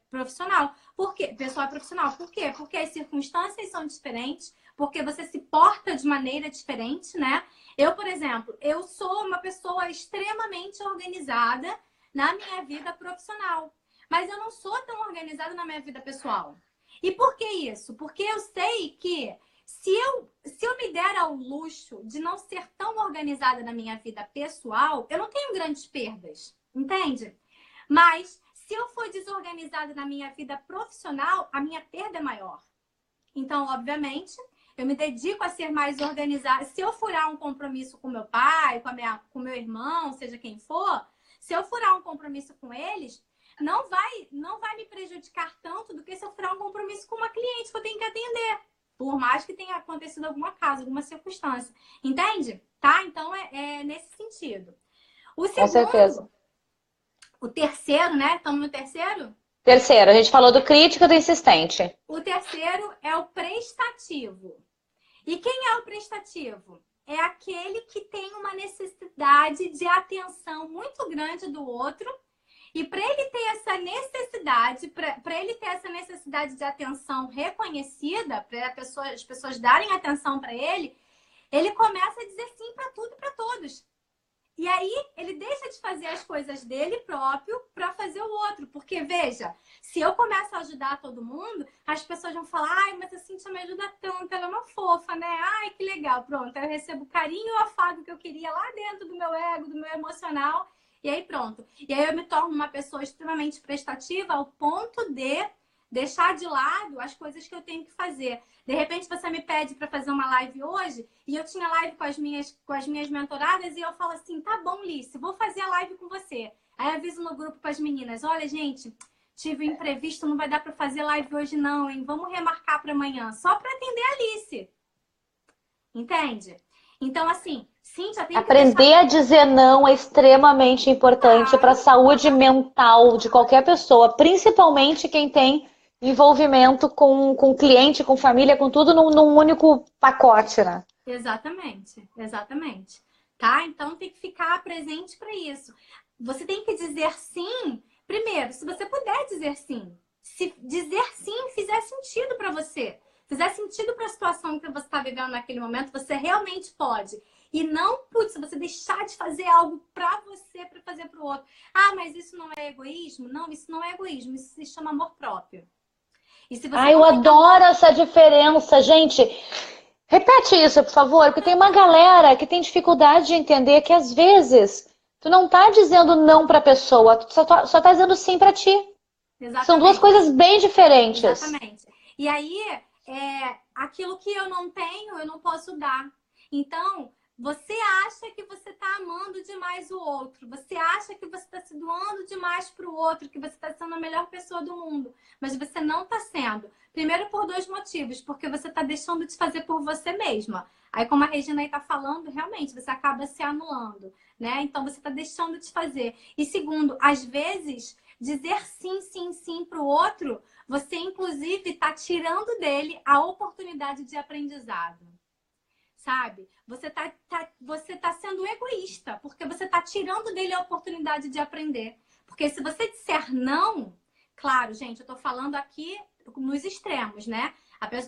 Speaker 2: profissional. Por quê? Pessoal e profissional. Por quê? Porque as circunstâncias são diferentes, porque você se porta de maneira diferente, né? Eu, por exemplo, eu sou uma pessoa extremamente organizada na minha vida profissional, mas eu não sou tão organizada na minha vida pessoal. E por que isso? Porque eu sei que se eu me der ao luxo de não ser tão organizada na minha vida pessoal, eu não tenho grandes perdas, entende? Mas se eu for desorganizada na minha vida profissional, a minha perda é maior. Então, obviamente, eu me dedico a ser mais organizada. Se eu furar um compromisso com meu pai, com meu irmão, seja quem for, se eu furar um compromisso com eles, não vai me prejudicar tanto do que se eu furar um compromisso com uma cliente que eu tenho que atender. Por mais que tenha acontecido alguma caso, alguma circunstância. Entende? Tá? Então, é nesse sentido. O segundo,
Speaker 3: Com certeza.
Speaker 2: O terceiro, né? Estamos no terceiro?
Speaker 3: Terceiro, a gente falou do crítico e do insistente.
Speaker 2: O terceiro é o prestativo. E quem é o prestativo? É aquele que tem uma necessidade de atenção muito grande do outro. E para ele ter essa necessidade, para ele ter essa necessidade de atenção reconhecida, para as pessoas darem atenção para ele começa a dizer sim para tudo e para todos. E aí ele deixa de fazer as coisas dele próprio para fazer o outro. Porque, veja, se eu começo a ajudar todo mundo, as pessoas vão falar, ai, mas a Cíntia me ajuda tanto, ela é uma fofa, né? Ai, que legal, pronto. Aí eu recebo o carinho e o afago que eu queria lá dentro do meu ego, do meu emocional. E aí pronto. E aí eu me torno uma pessoa extremamente prestativa ao ponto de deixar de lado as coisas que eu tenho que fazer. De repente você me pede para fazer uma live hoje e eu tinha live com as minhas mentoradas e eu falo assim, tá bom, Lice, vou fazer a live com você. Aí eu aviso no grupo para as meninas, olha, gente, tive um imprevisto, não vai dar para fazer live hoje não, hein? Vamos remarcar para amanhã, só para atender a Alice. Entende? Então, assim, Cíntia tem que
Speaker 3: Aprender a dizer não é extremamente importante para a saúde mental de qualquer pessoa, principalmente quem tem envolvimento com cliente, com família, com tudo num único pacote, né?
Speaker 2: Exatamente, exatamente. Tá? Então tem que ficar presente para isso. Você tem que dizer sim, primeiro, se você puder dizer sim. Se dizer sim fizer sentido para você, fizer sentido para a situação que você está vivendo naquele momento, você realmente pode. E não, putz, você deixar de fazer algo para você, para fazer para o outro. Ah, mas isso não é egoísmo? Não, isso não é egoísmo, isso se chama amor próprio. E se você
Speaker 3: eu adoro essa diferença, gente. Repete isso, por favor, porque tem uma galera que tem dificuldade de entender que às vezes tu não tá dizendo não pra pessoa, tu só tá dizendo sim pra ti.
Speaker 2: Exatamente.
Speaker 3: São duas coisas bem diferentes.
Speaker 2: Exatamente. E aí, aquilo que eu não tenho, eu não posso dar. Então, você acha que você está amando demais o outro. Você acha que você está se doando demais para o outro, que você está sendo a melhor pessoa do mundo. Mas você não está sendo. Primeiro por dois motivos. Porque você está deixando de fazer por você mesma. Aí, como a Regina aí está falando, realmente, você acaba se anulando, né? Então, você está deixando de fazer. E segundo, às vezes, dizer sim, sim, sim para o outro, você, inclusive, está tirando dele a oportunidade de aprendizado. Sabe? Você tá sendo egoísta, porque você tá tirando dele a oportunidade de aprender. Porque se você disser não, claro, gente, eu tô falando aqui nos extremos, né?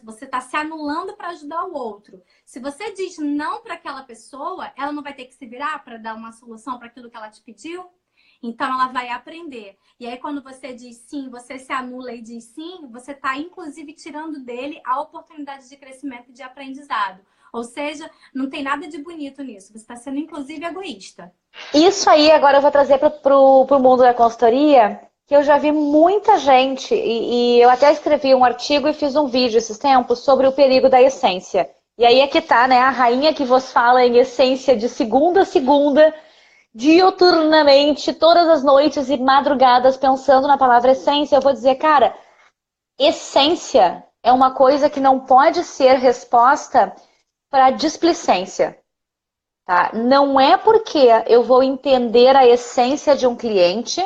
Speaker 2: Você tá se anulando para ajudar o outro. Se você diz não para aquela pessoa, ela não vai ter que se virar para dar uma solução para aquilo que ela te pediu. Então, ela vai aprender. E aí, quando você diz sim, você se anula e diz sim, você tá, inclusive, tirando dele a oportunidade de crescimento e de aprendizado. Ou seja, não tem nada de bonito nisso. Você está sendo, inclusive, egoísta.
Speaker 3: Isso aí, agora eu vou trazer pro mundo da consultoria, que eu já vi muita gente, e eu até escrevi um artigo e fiz um vídeo esses tempos sobre o perigo da essência. E aí é que tá, né? A rainha que vos fala em essência de segunda a segunda, diuturnamente, todas as noites e madrugadas, pensando na palavra essência. Eu vou dizer, cara, essência é uma coisa que não pode ser resposta para displicência, tá? Não é porque eu vou entender a essência de um cliente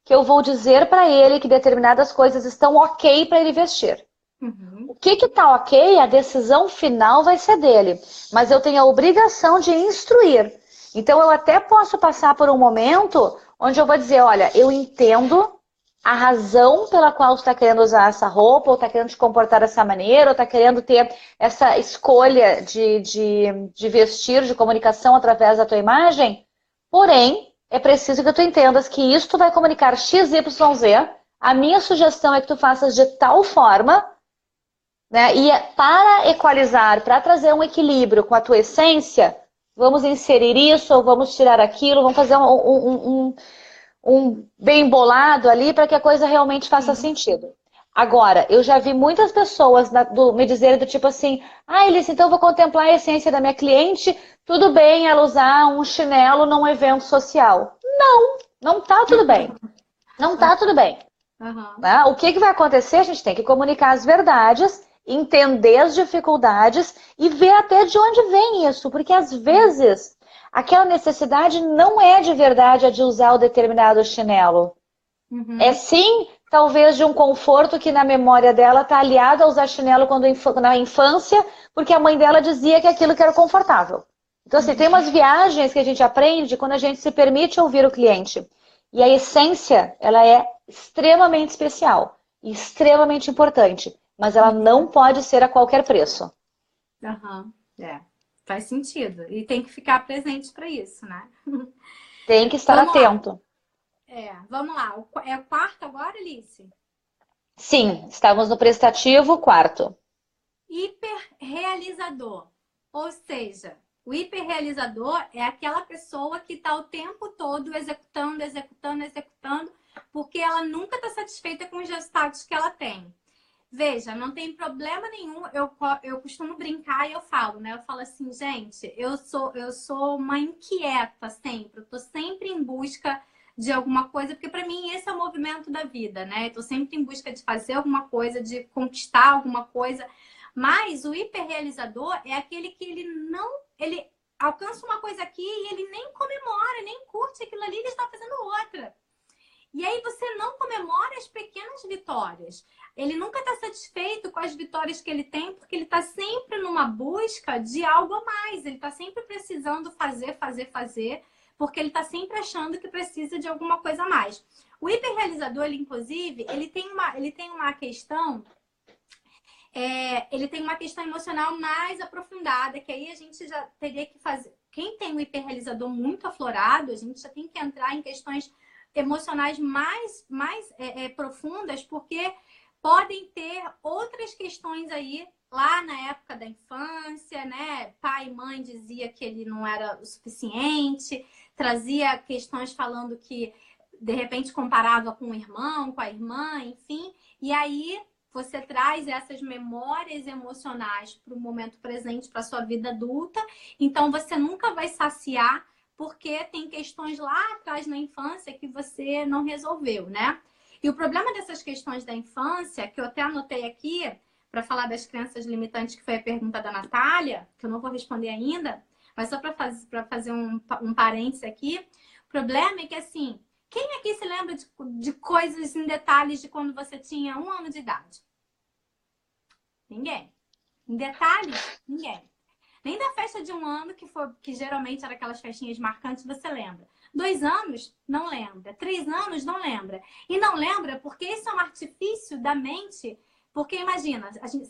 Speaker 3: que eu vou dizer para ele que determinadas coisas estão ok para ele vestir.
Speaker 2: Uhum.
Speaker 3: O que tá ok, a decisão final vai ser dele. Mas eu tenho a obrigação de instruir. Então eu até posso passar por um momento onde eu vou dizer, olha, eu entendo a razão pela qual você está querendo usar essa roupa, ou está querendo te comportar dessa maneira, ou está querendo ter essa escolha de vestir, de comunicação através da tua imagem. Porém, é preciso que tu entendas que isso vai comunicar XYZ. A minha sugestão é que tu faças de tal forma, né? E para equalizar, para trazer um equilíbrio com a tua essência, vamos inserir isso ou vamos tirar aquilo, vamos fazer um bem bolado ali para que a coisa realmente faça sentido. Agora, eu já vi muitas pessoas me dizerem do tipo assim, Elis, então eu vou contemplar a essência da minha cliente, tudo bem ela usar um chinelo num evento social. Não tá tudo bem. Não tá tudo bem. Né? O que vai acontecer? A gente tem que comunicar as verdades, entender as dificuldades e ver até de onde vem isso, porque às vezes aquela necessidade não é de verdade a de usar o determinado chinelo. É sim, talvez, de um conforto que na memória dela está aliado a usar chinelo na infância, porque a mãe dela dizia que aquilo que era confortável. Então, assim, tem umas viagens que a gente aprende quando a gente se permite ouvir o cliente. E a essência, ela é extremamente especial e extremamente importante, mas ela não pode ser a qualquer preço.
Speaker 2: Faz sentido. E tem que ficar presente para isso, né?
Speaker 3: Tem que estar atento.
Speaker 2: Vamos lá. É o quarto agora, Alice?
Speaker 3: Sim, estamos no prestativo quarto.
Speaker 2: Hiperrealizador. Ou seja, o hiperrealizador é aquela pessoa que está o tempo todo executando, porque ela nunca está satisfeita com os resultados que ela tem. Veja, não tem problema nenhum. Eu costumo brincar e eu falo, né? Eu falo assim, gente, eu sou uma inquieta sempre. Eu tô sempre em busca de alguma coisa, porque para mim esse é o movimento da vida, né? Eu tô sempre em busca de fazer alguma coisa, de conquistar alguma coisa. Mas o hiperrealizador é aquele que ele alcança uma coisa aqui e ele nem comemora, nem curte aquilo ali, ele está fazendo outra. E aí você não comemora as pequenas vitórias. Ele nunca está satisfeito com as vitórias que ele tem, porque ele está sempre numa busca de algo a mais. Ele está sempre precisando fazer, porque ele está sempre achando que precisa de alguma coisa a mais. O hiperrealizador, inclusive, ele tem uma questão... ele tem uma questão emocional mais aprofundada, que aí a gente já teria que fazer... Quem tem um hiperrealizador muito aflorado, a gente já tem que entrar em questões emocionais mais profundas, porque podem ter outras questões aí, lá na época da infância, né? Pai e mãe dizia que ele não era o suficiente, trazia questões falando que, de repente, comparava com o irmão, com a irmã, enfim. E aí você traz essas memórias emocionais para o momento presente, para a sua vida adulta. Então, você nunca vai saciar, porque tem questões lá atrás na infância que você não resolveu, né? E o problema dessas questões da infância, que eu até anotei aqui, para falar das crenças limitantes, que foi a pergunta da Natália, que eu não vou responder ainda, mas só para fazer um parênteses aqui, o problema é que, assim, quem aqui se lembra de coisas em detalhes de quando você tinha 1 ano de idade? Ninguém. Em detalhes, ninguém. Nem da festa de 1 ano, que geralmente era aquelas festinhas marcantes, você lembra. 2 anos, não lembra. 3 anos, não lembra. E não lembra porque isso é um artifício da mente. Porque imagina,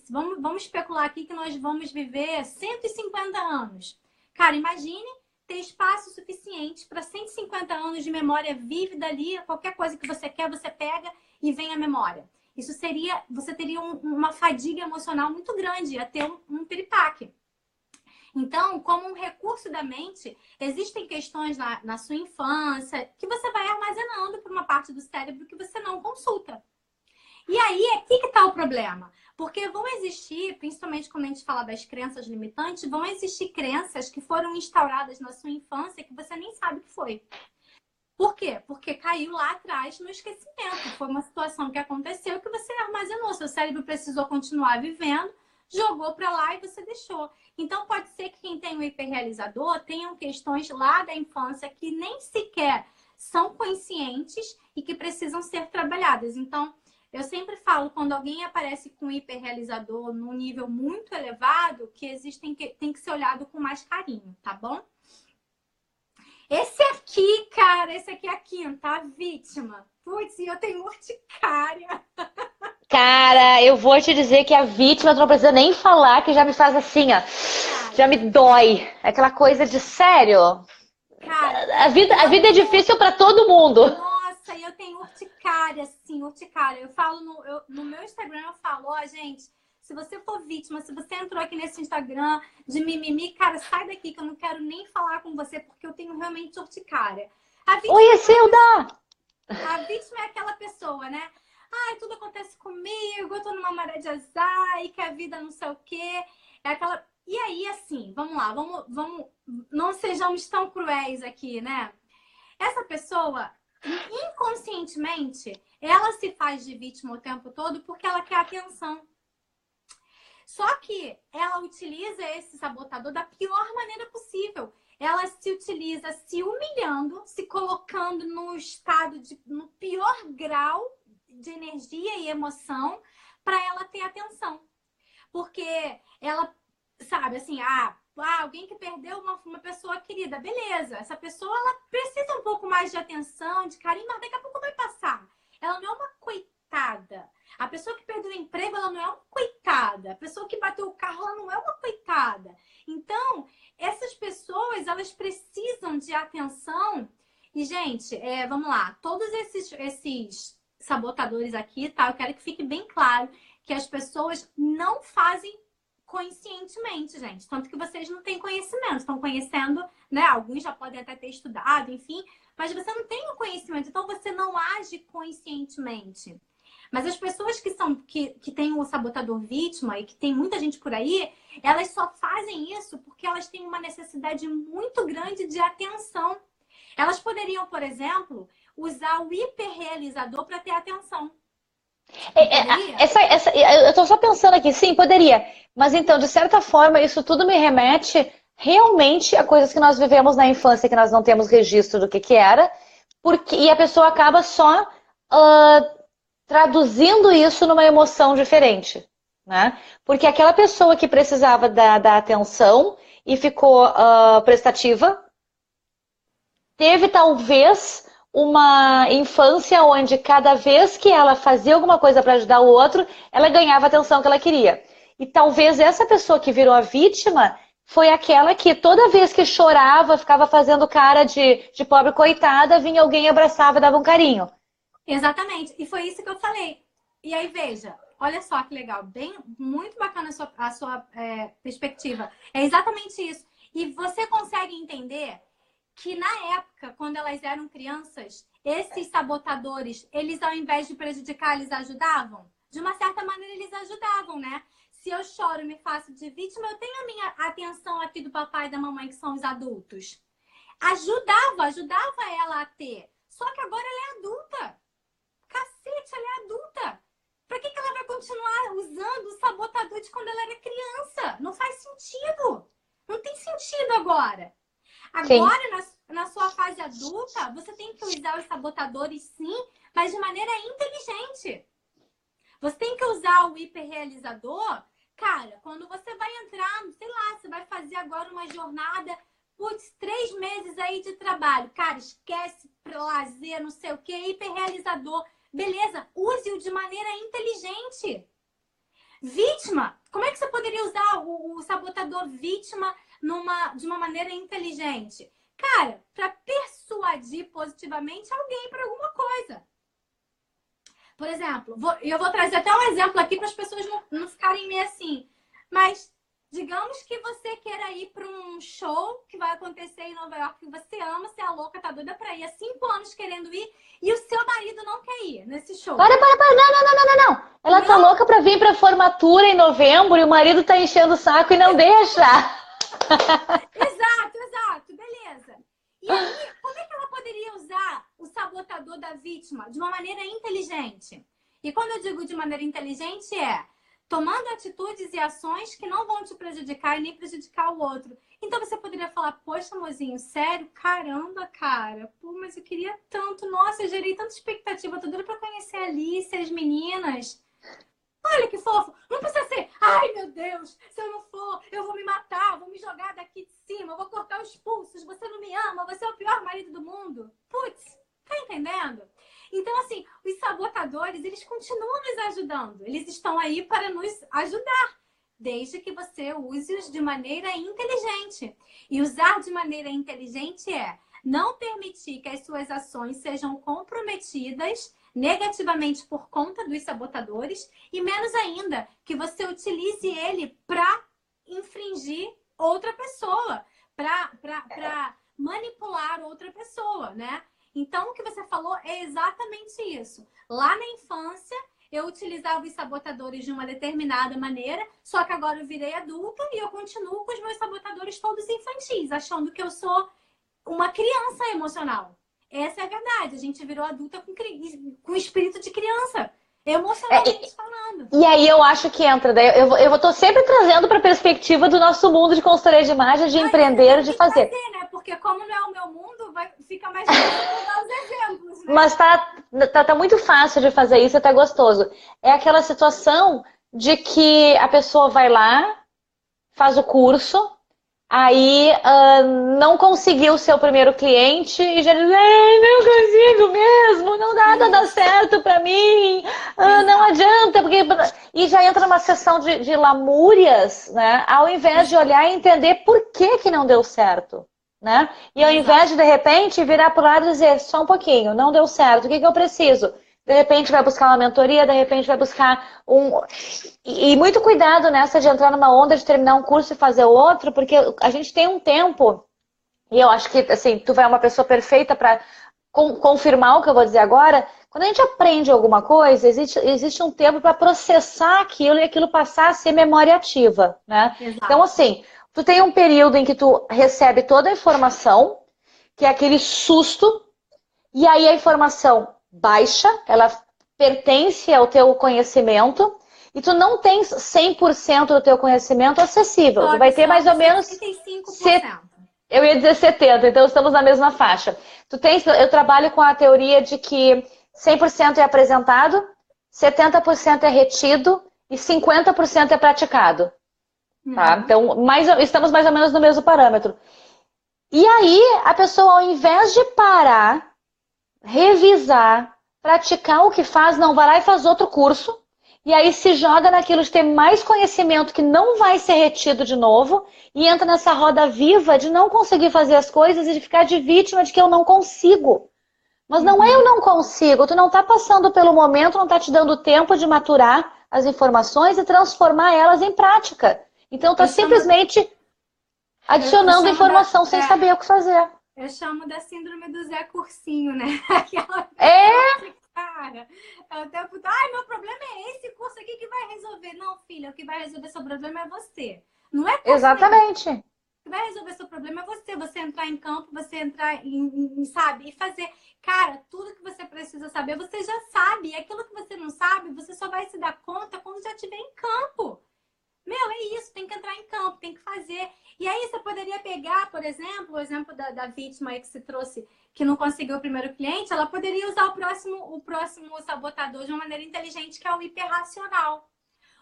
Speaker 2: vamos especular aqui que nós vamos viver 150 anos. Cara, imagine ter espaço suficiente para 150 anos de memória vívida ali. Qualquer coisa que você quer, você pega e vem à memória. Isso seria... Você teria uma fadiga emocional muito grande, ia ter um piripaque. Então, como um recurso da mente, existem questões na sua infância que você vai armazenando por uma parte do cérebro que você não consulta. E aí, aqui que está o problema. Porque vão existir, principalmente quando a gente fala das crenças limitantes, vão existir crenças que foram instauradas na sua infância que você nem sabe o que foi. Por quê? Porque caiu lá atrás no esquecimento. Foi uma situação que aconteceu que você armazenou. Seu cérebro precisou continuar vivendo, jogou para lá e você deixou. Então, pode ser que quem tem um hiperrealizador tenham questões lá da infância que nem sequer são conscientes e que precisam ser trabalhadas. Então, eu sempre falo, quando alguém aparece com hiperrealizador num nível muito elevado, que tem que ser olhado com mais carinho, tá bom? Esse aqui, cara, esse aqui é a quinta, a vítima. Putz, e eu tenho urticária.
Speaker 3: Cara, eu vou te dizer que a vítima, tu não precisa nem falar, que já me faz assim, ó. Já me dói. Aquela coisa de sério.
Speaker 2: Cara,
Speaker 3: A vida é difícil pra todo mundo.
Speaker 2: Nossa, e eu tenho urticária, sim, urticária. Eu falo no meu Instagram, eu falo, ó, gente, se você for vítima, se você entrou aqui nesse Instagram de mimimi, cara, sai daqui que eu não quero nem falar com você porque eu tenho realmente urticária.
Speaker 3: Oi, Silda!
Speaker 2: A vítima é aquela pessoa, né? Ai, tudo acontece comigo, eu tô numa maré de azar e que a vida não sei o quê. É aquela... E aí, assim, vamos lá, vamos, não sejamos tão cruéis aqui, né? Essa pessoa, inconscientemente, ela se faz de vítima o tempo todo porque ela quer atenção. Só que ela utiliza esse sabotador da pior maneira possível. Ela se utiliza se humilhando, se colocando no pior grau de energia e emoção para ela ter atenção. Porque ela, sabe, assim, alguém que perdeu uma pessoa querida, beleza. Essa pessoa, ela precisa um pouco mais de atenção, de carinho, mas daqui a pouco vai passar. Ela não é uma coitada. A pessoa que perdeu o emprego, ela não é uma coitada. A pessoa que bateu o carro, ela não é uma coitada. Então, essas pessoas, elas precisam de atenção. E, gente, vamos lá. Todos esses sabotadores aqui, tá? Eu quero que fique bem claro que as pessoas não fazem conscientemente, gente. Tanto que vocês não têm conhecimento. Estão conhecendo, né? Alguns já podem até ter estudado, enfim. Mas você não tem o conhecimento. Então, você não age conscientemente. Mas as pessoas que têm o sabotador vítima e que tem muita gente por aí, elas só fazem isso porque elas têm uma necessidade muito grande de atenção. Elas poderiam, por exemplo, usar o hiperrealizador para ter atenção.
Speaker 3: Eu tô só pensando aqui, sim, poderia. Mas então, de certa forma, isso tudo me remete realmente a coisas que nós vivemos na infância, que nós não temos registro do que era, e a pessoa acaba só traduzindo isso numa emoção diferente, né? Porque aquela pessoa que precisava da atenção e ficou prestativa, teve talvez uma infância onde cada vez que ela fazia alguma coisa para ajudar o outro, ela ganhava a atenção que ela queria. E talvez essa pessoa que virou a vítima foi aquela que toda vez que chorava, ficava fazendo cara de pobre coitada, vinha alguém, abraçava e dava um carinho.
Speaker 2: Exatamente. E foi isso que eu falei. E aí, veja, olha só que legal. Muito bacana a sua perspectiva. É exatamente isso. E você consegue entender que na época, quando elas eram crianças, esses sabotadores, eles ao invés de prejudicar, eles ajudavam? De uma certa maneira, eles ajudavam, né? Se eu choro e me faço de vítima, eu tenho a minha atenção aqui do papai e da mamãe, que são os adultos. Ajudava ela a ter. Só que agora ela é adulta. Cacete, ela é adulta. Pra que ela vai continuar usando o sabotador de quando ela era criança? Não faz sentido. Não tem sentido agora. Agora, na sua fase adulta, você tem que usar os sabotadores, sim, mas de maneira inteligente. Você tem que usar o hiperrealizador. Cara, quando você vai entrar, sei lá, você vai fazer agora uma jornada, 3 meses aí de trabalho. Cara, esquece lazer, não sei o que, hiperrealizador. Beleza, use-o de maneira inteligente. Vítima, como é que você poderia usar o sabotador vítima de uma maneira inteligente? Cara, para persuadir positivamente alguém para alguma coisa. Por exemplo, eu vou trazer até um exemplo aqui para as pessoas não ficarem meio assim. Mas digamos que você queira ir para um show que vai acontecer em Nova York que você ama, você é louca, tá doida para ir há 5 anos querendo ir e o seu marido não quer ir nesse show.
Speaker 3: Para, não. Ela tá louca para vir para formatura em novembro e o marido tá enchendo o saco e não deixa.
Speaker 2: Exato, beleza. E aí, como é que ela poderia usar o sabotador da vítima de uma maneira inteligente? E quando eu digo de maneira inteligente tomando atitudes e ações que não vão te prejudicar e nem prejudicar o outro. Então você poderia falar, poxa, mozinho, sério? Caramba, cara. Pô, mas eu queria tanto. Nossa, eu gerei tanta expectativa. Tô doida pra conhecer a Alice, as meninas. Olha que fofo. Não precisa ser, ai meu Deus, se eu não for, eu vou me matar, vou me jogar daqui de cima, vou cortar os pulsos, você não me ama, você é o pior marido do mundo. Putz, tá entendendo? Então, assim, os sabotadores, eles continuam nos ajudando. Eles estão aí para nos ajudar, desde que você use-os de maneira inteligente. E usar de maneira inteligente é não permitir que as suas ações sejam comprometidas negativamente por conta dos sabotadores e menos ainda que você utilize ele para infringir outra pessoa, para manipular outra pessoa, né? Então, o que você falou é exatamente isso. Lá na infância, eu utilizava os sabotadores de uma determinada maneira, só que agora eu virei adulta e eu continuo com os meus sabotadores todos infantis, achando que eu sou uma criança emocional. Essa é a verdade. A gente virou adulta com espírito de criança, emocionalmente falando.
Speaker 3: E aí eu acho que entra, daí eu tô sempre trazendo para a perspectiva do nosso mundo de consultoria de imagem, de empreender, de fazer.
Speaker 2: Né? Porque como não é o meu mundo, fica mais fácil dar os exemplos, né?
Speaker 3: Mas tá muito fácil de fazer isso e tá gostoso. É aquela situação de que a pessoa vai lá, faz o curso, aí não conseguiu ser o primeiro cliente e já diz, não consigo mesmo, não dá certo pra mim, não adianta, porque... E já entra numa sessão de lamúrias, né? Ao invés de olhar e entender por que não deu certo, né? E ao invés de repente, virar pro lado e dizer, só um pouquinho, não deu certo, o que eu preciso? De repente vai buscar uma mentoria, de repente vai buscar um... E muito cuidado nessa de entrar numa onda de terminar um curso e fazer outro, porque a gente tem um tempo, e eu acho que assim, tu vai uma pessoa perfeita para confirmar o que eu vou dizer agora. Quando a gente aprende alguma coisa, existe um tempo para processar aquilo e aquilo passar a ser memória ativa, né?
Speaker 2: Exato.
Speaker 3: Então, assim, tu tem um período em que tu recebe toda a informação, que é aquele susto, e aí a informação baixa, ela pertence ao teu conhecimento, e tu não tens 100% do teu conhecimento acessível. Tu vai ter mais ou menos
Speaker 2: 75%.
Speaker 3: Eu ia dizer 70%, então estamos na mesma faixa. Eu trabalho com a teoria de que 100% é apresentado, 70% é retido e 50% é praticado. Tá? Então, estamos mais ou menos no mesmo parâmetro. E aí, a pessoa, ao invés de parar, revisar, praticar o que faz, não vai lá e faz outro curso, e aí se joga naquilo de ter mais conhecimento que não vai ser retido de novo, e entra nessa roda viva de não conseguir fazer as coisas e de ficar de vítima de que eu não consigo. Mas não é eu não consigo, tu não tá passando pelo momento, não tá te dando tempo de maturar as informações e transformar elas em prática. Então tá simplesmente adicionando informação sem saber o que fazer.
Speaker 2: Eu chamo da síndrome do Zé Cursinho, né? Cara, o tempo todo, ai, meu problema é esse curso aqui que vai resolver. Não, filha, o que vai resolver seu problema é você. Não é curso.
Speaker 3: Exatamente.
Speaker 2: O que vai resolver seu problema é você. Você entrar em campo, você entrar sabe, e fazer. Cara, tudo que você precisa saber, você já sabe. E aquilo que você não sabe, você só vai se dar conta quando já estiver em campo. Meu, é isso, tem que entrar em campo, tem que fazer. E aí você poderia pegar, por exemplo, o exemplo da vítima aí que se trouxe, que não conseguiu o primeiro cliente, ela poderia usar o próximo sabotador de uma maneira inteligente, que é o hiperracional.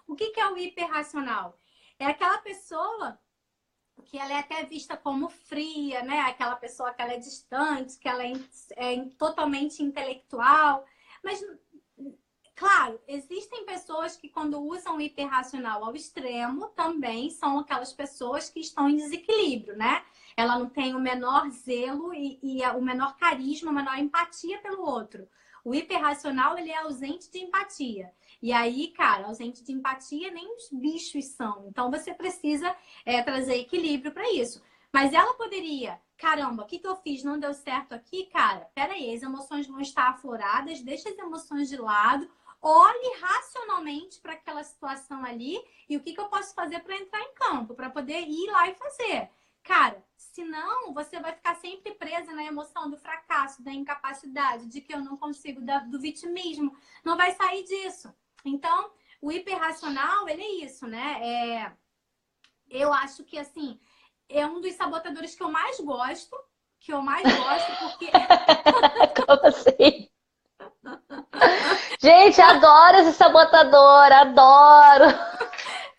Speaker 2: O que é o hiperracional? É aquela pessoa que ela é até vista como fria, né? Aquela pessoa que ela é distante, que ela é totalmente intelectual. Mas, claro, existem pessoas que quando usam o hiperracional ao extremo, também são aquelas pessoas que estão em desequilíbrio, né? Ela não tem o menor zelo e o menor carisma, a menor empatia pelo outro. O hiperracional, ele é ausente de empatia. E aí, cara, ausente de empatia nem os bichos são. Então, você precisa trazer equilíbrio para isso. Mas ela poderia, caramba, o que eu fiz? Não deu certo aqui? Cara, peraí, as emoções vão estar afloradas, deixa as emoções de lado, olhe racionalmente para aquela situação ali e o que eu posso fazer para entrar em campo, para poder ir lá e fazer. Cara, senão você vai ficar sempre presa na emoção do fracasso, da incapacidade, de que eu não consigo, do vitimismo. Não vai sair disso. Então, o hiperracional, ele é isso, né? Eu acho que, assim, é um dos sabotadores que eu mais gosto, porque...
Speaker 3: Como assim? Gente, adoro esse sabotador, adoro.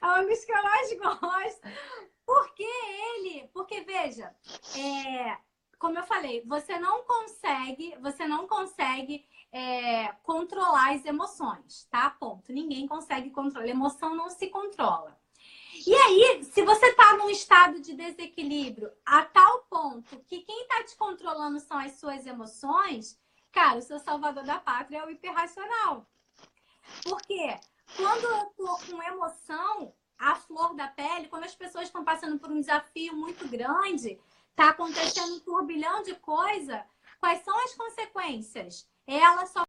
Speaker 2: É um dos que eu mais gosto. Porque, veja, como eu falei, você não consegue controlar as emoções, tá? Ponto. Ninguém consegue controlar. A emoção não se controla. E aí, se você está num estado de desequilíbrio a tal ponto que quem está te controlando são as suas emoções, cara, o seu salvador da pátria é o hiperracional. Porque quando eu tô com emoção à flor da pele, quando as pessoas estão passando por um desafio muito grande, tá acontecendo um turbilhão de coisa, quais são as consequências? Ela só